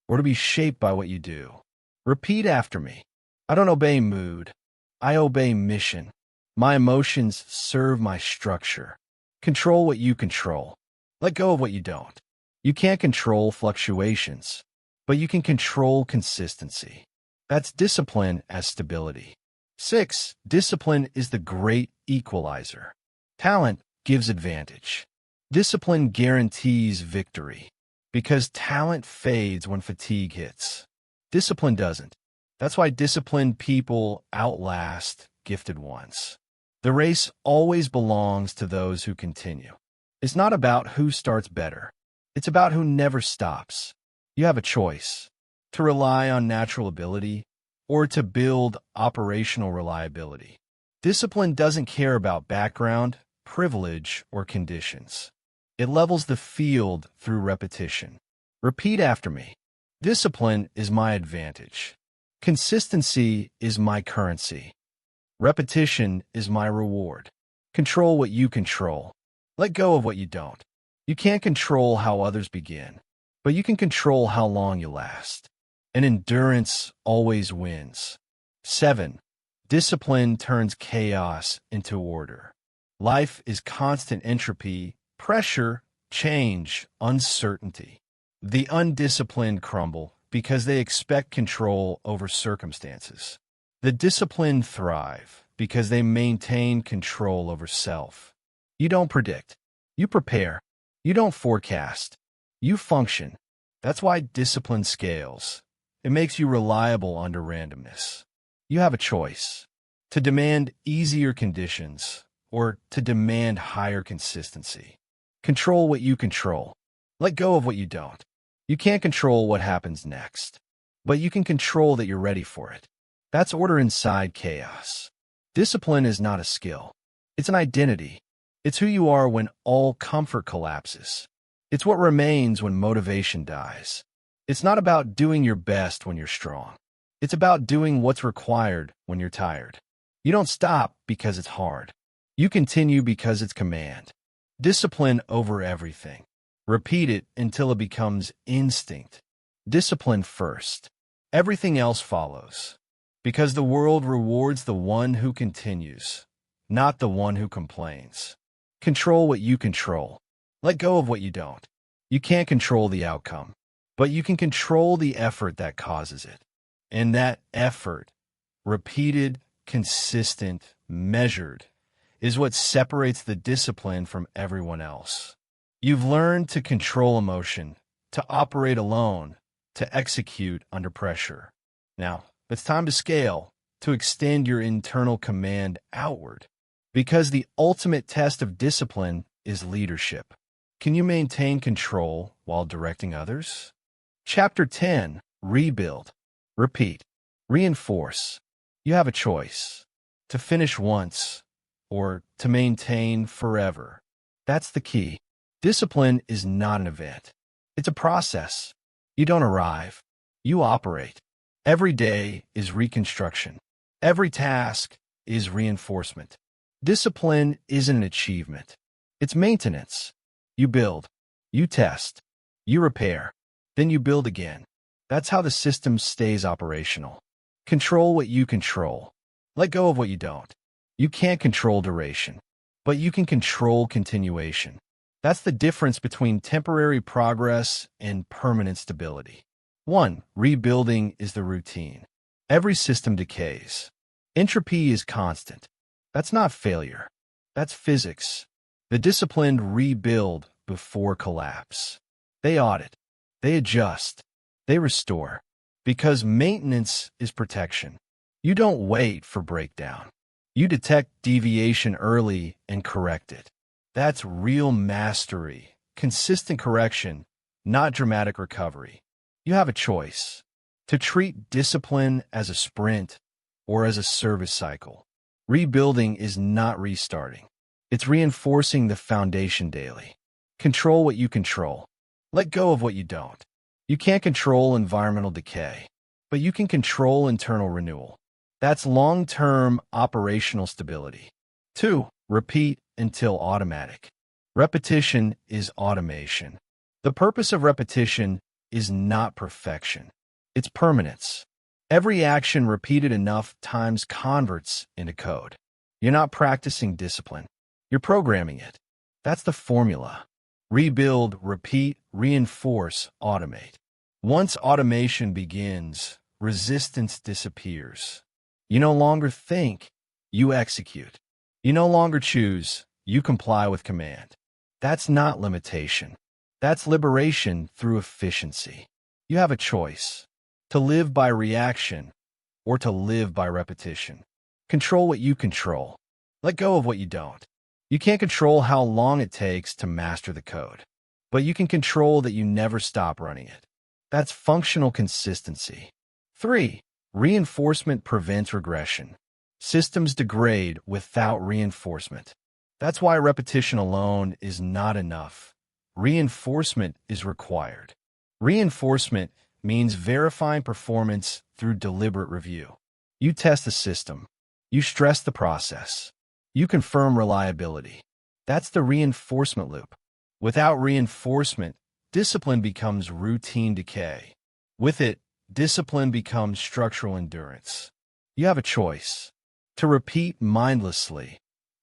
or to be shaped by what you do. Repeat after me. I don't obey mood. I obey mission. My emotions serve my structure. Control what you control. Let go of what you don't. You can't control fluctuations, but you can control consistency. That's discipline as stability. 6. Discipline is the great equalizer. Talent gives advantage. Discipline guarantees victory, because talent fades when fatigue hits. Discipline doesn't. That's why disciplined people outlast gifted ones. The race always belongs to those who continue. It's not about who starts better. It's about who never stops. You have a choice: to rely on natural ability or to build operational reliability. Discipline doesn't care about background, privilege, or conditions. It levels the field through repetition. Repeat after me. Discipline is my advantage. Consistency is my currency. Repetition is my reward. Control what you control. Let go of what you don't. You can't control how others begin, but you can control how long you last. And endurance always wins. 7. Discipline turns chaos into order. Life is constant entropy, pressure, change, uncertainty. The undisciplined crumble because they expect control over circumstances. The disciplined thrive because they maintain control over self. You don't predict. You prepare. You don't forecast. You function. That's why discipline scales. It makes you reliable under randomness. You have a choice: to demand easier conditions or to demand higher consistency. Control what you control. Let go of what you don't. You can't control what happens next, but you can control that you're ready for it. That's order inside chaos. Discipline is not a skill. It's an identity. It's who you are when all comfort collapses. It's what remains when motivation dies. It's not about doing your best when you're strong. It's about doing what's required when you're tired. You don't stop because it's hard. You continue because it's command. Discipline over everything. Repeat it until it becomes instinct. Discipline first. Everything else follows. Because the world rewards the one who continues, not the one who complains. Control what you control. Let go of what you don't. You can't control the outcome, but you can control the effort that causes it. And that effort, repeated, consistent, measured, is what separates the discipline from everyone else. You've learned to control emotion, to operate alone, to execute under pressure. Now, it's time to scale, to extend your internal command outward. Because the ultimate test of discipline is leadership. Can you maintain control while directing others? Chapter 10. Rebuild. Repeat. Reinforce. You have a choice: to finish once or to maintain forever. That's the key. Discipline is not an event. It's a process. You don't arrive. You operate. Every day is reconstruction. Every task is reinforcement. Discipline isn't an achievement. It's maintenance. You build. You test. You repair. Then you build again. That's how the system stays operational. Control what you control. Let go of what you don't. You can't control duration, but you can control continuation. That's the difference between temporary progress and permanent stability. 1. Rebuilding is the routine. Every system decays. Entropy is constant. That's not failure. That's physics. The disciplined rebuild before collapse. They audit. They adjust. They restore. Because maintenance is protection. You don't wait for breakdown. You detect deviation early and correct it. That's real mastery. Consistent correction, not dramatic recovery. You have a choice: to treat discipline as a sprint or as a service cycle. Rebuilding is not restarting. It's reinforcing the foundation daily. Control what you control. Let go of what you don't. You can't control environmental decay, but you can control internal renewal. That's long-term operational stability. 2. Repeat until automatic. Repetition is automation. The purpose of repetition is not perfection. It's permanence. Every action repeated enough times converts into code. You're not practicing discipline. You're programming it. That's the formula. Rebuild, repeat, reinforce, automate. Once automation begins, resistance disappears. You no longer think, you execute. You no longer choose, you comply with command. That's not limitation. That's liberation through efficiency. You have a choice: to live by reaction or to live by repetition. Control what you control. Let go of what you don't. You can't control how long it takes to master the code, but you can control that you never stop running it. That's functional consistency. 3. Reinforcement prevents regression. Systems degrade without reinforcement. That's why repetition alone is not enough. Reinforcement is required. Reinforcement means verifying performance through deliberate review. You test the system. You stress the process. You confirm reliability. That's the reinforcement loop. Without reinforcement, discipline becomes routine decay. With it, discipline becomes structural endurance. You have a choice: to repeat mindlessly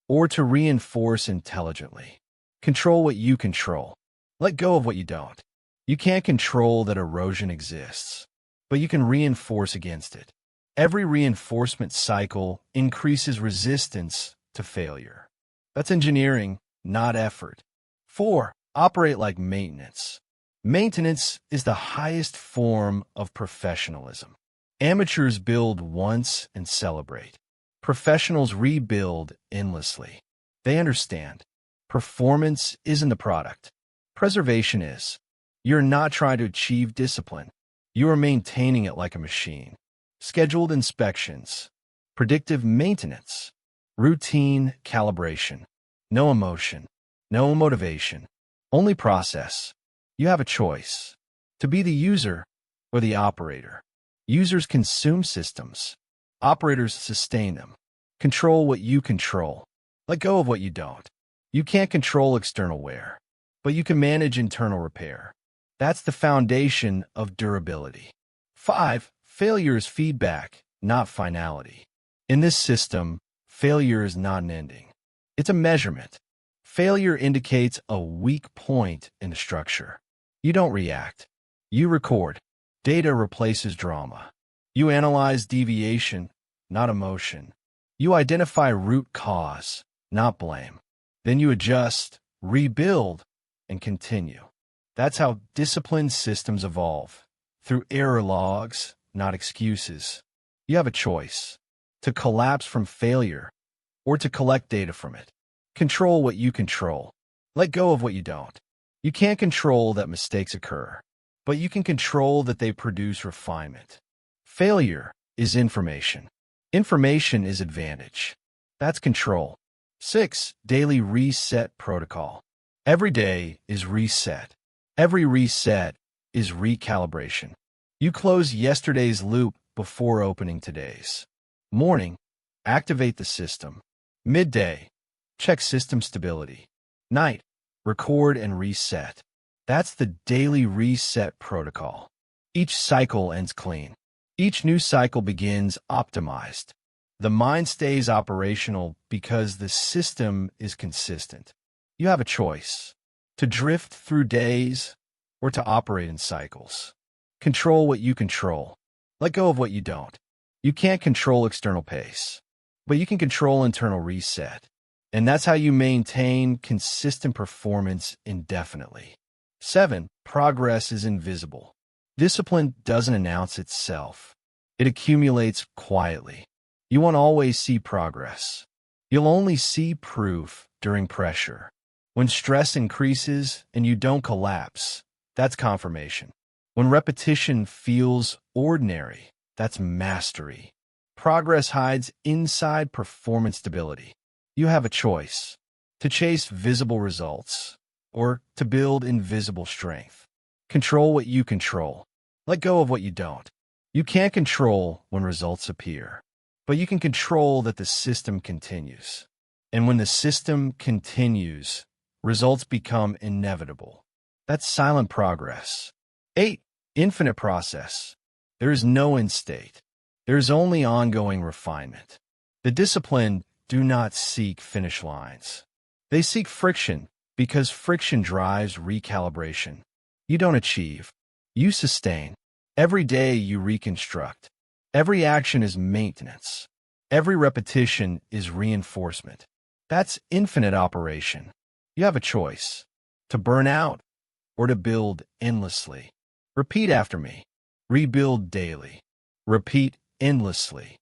or to reinforce intelligently. Control what you control. Let go of what you don't. You can't control that erosion exists, but you can reinforce against it. Every reinforcement cycle increases resistance to failure. That's engineering, not effort. 4. Operate like maintenance. Maintenance is the highest form of professionalism. Amateurs build once and celebrate. Professionals rebuild endlessly. They understand. Performance isn't a product. Preservation is. You're not trying to achieve discipline. You are maintaining it like a machine. Scheduled inspections. Predictive maintenance. Routine calibration. No emotion. No motivation. Only process. You have a choice: to be the user or the operator. Users consume systems. Operators sustain them. Control what you control. Let go of what you don't. You can't control external wear, but you can manage internal repair. That's the foundation of durability. 5. Failure is feedback, not finality. In this system, failure is not an ending. It's a measurement. Failure indicates a weak point in the structure. You don't react. You record. Data replaces drama. You analyze deviation, not emotion. You identify root cause, not blame. Then you adjust, rebuild, and continue. That's how disciplined systems evolve, through error logs, not excuses. You have a choice: to collapse from failure or to collect data from it. Control what you control. Let go of what you don't. You can't control that mistakes occur, but you can control that they produce refinement. Failure is information. Information is advantage. That's control. 6. Daily reset protocol. Every day is reset. Every reset is recalibration. You close yesterday's loop before opening today's. Morning, activate the system. Midday, check system stability. Night, record and reset. That's the daily reset protocol. Each cycle ends clean. Each new cycle begins optimized. The mind stays operational because the system is consistent. You have a choice: to drift through days or to operate in cycles. Control what you control. Let go of what you don't. You can't control external pace, but you can control internal reset. And that's how you maintain consistent performance indefinitely. 7. Progress is invisible. Discipline doesn't announce itself. It accumulates quietly. You won't always see progress. You'll only see proof during pressure. When stress increases and you don't collapse, that's confirmation. When repetition feels ordinary, that's mastery. Progress hides inside performance stability. You have a choice: to chase visible results or to build invisible strength. Control what you control. Let go of what you don't. You can't control when results appear, but you can control that the system continues. And when the system continues, results become inevitable. That's silent progress. 8. Infinite process. There is no end state. There is only ongoing refinement. The disciplined do not seek finish lines. They seek friction because friction drives recalibration. You don't achieve. You sustain. Every day you reconstruct. Every action is maintenance. Every repetition is reinforcement. That's infinite operation. You have a choice: to burn out or to build endlessly. Repeat after me. Rebuild daily. Repeat endlessly.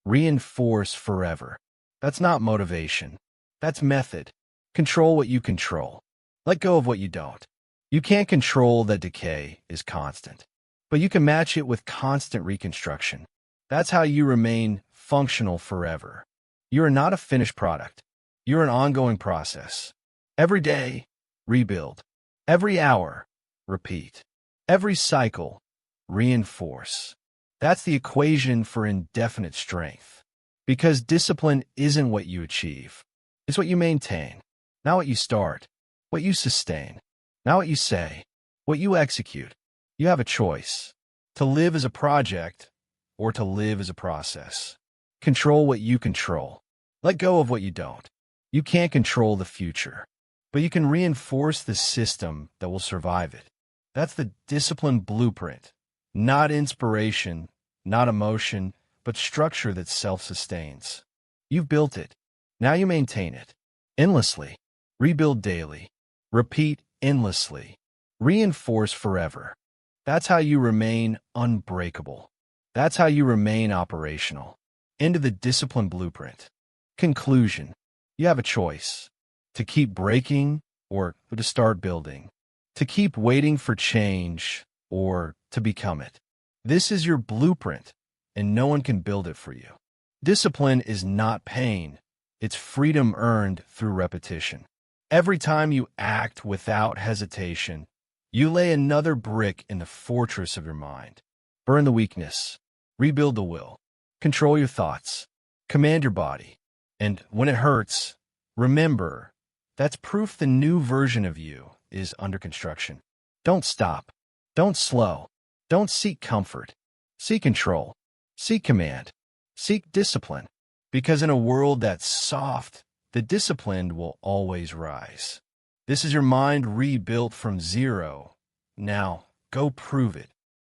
Reinforce forever. That's not motivation. That's method. Control what you control. Let go of what you don't. You can't control that decay is constant, but you can match it with constant reconstruction. That's how you remain functional forever. You are not a finished product. You're an ongoing process. Every day, rebuild. Every hour, repeat. Every cycle, reinforce. That's the equation for indefinite strength. Because discipline isn't what you achieve. It's what you maintain. Not what you start. What you sustain. Not what you say. What you execute. You have a choice. To live as a project or to live as a process. Control what you control. Let go of what you don't. You can't control the future, but you can reinforce the system that will survive it. That's the discipline blueprint. Not inspiration, not emotion, but structure that self-sustains. You've built it. Now you maintain it. Endlessly. Rebuild daily. Repeat endlessly. Reinforce forever. That's how you remain unbreakable. That's how you remain operational. Into the discipline blueprint. Conclusion. You have a choice. To keep breaking or to start building. To keep waiting for change or to become it. This is your blueprint, and no one can build it for you. Discipline is not pain. It's freedom earned through repetition. Every time you act without hesitation, you lay another brick in the fortress of your mind. Burn the weakness. Rebuild the will. Control your thoughts. Command your body. And when it hurts, remember, that's proof the new version of you is under construction. Don't stop. Don't slow. Don't seek comfort. Seek control. Seek command. Seek discipline. Because in a world that's soft, the disciplined will always rise. This is your mind rebuilt from zero. Now, go prove it.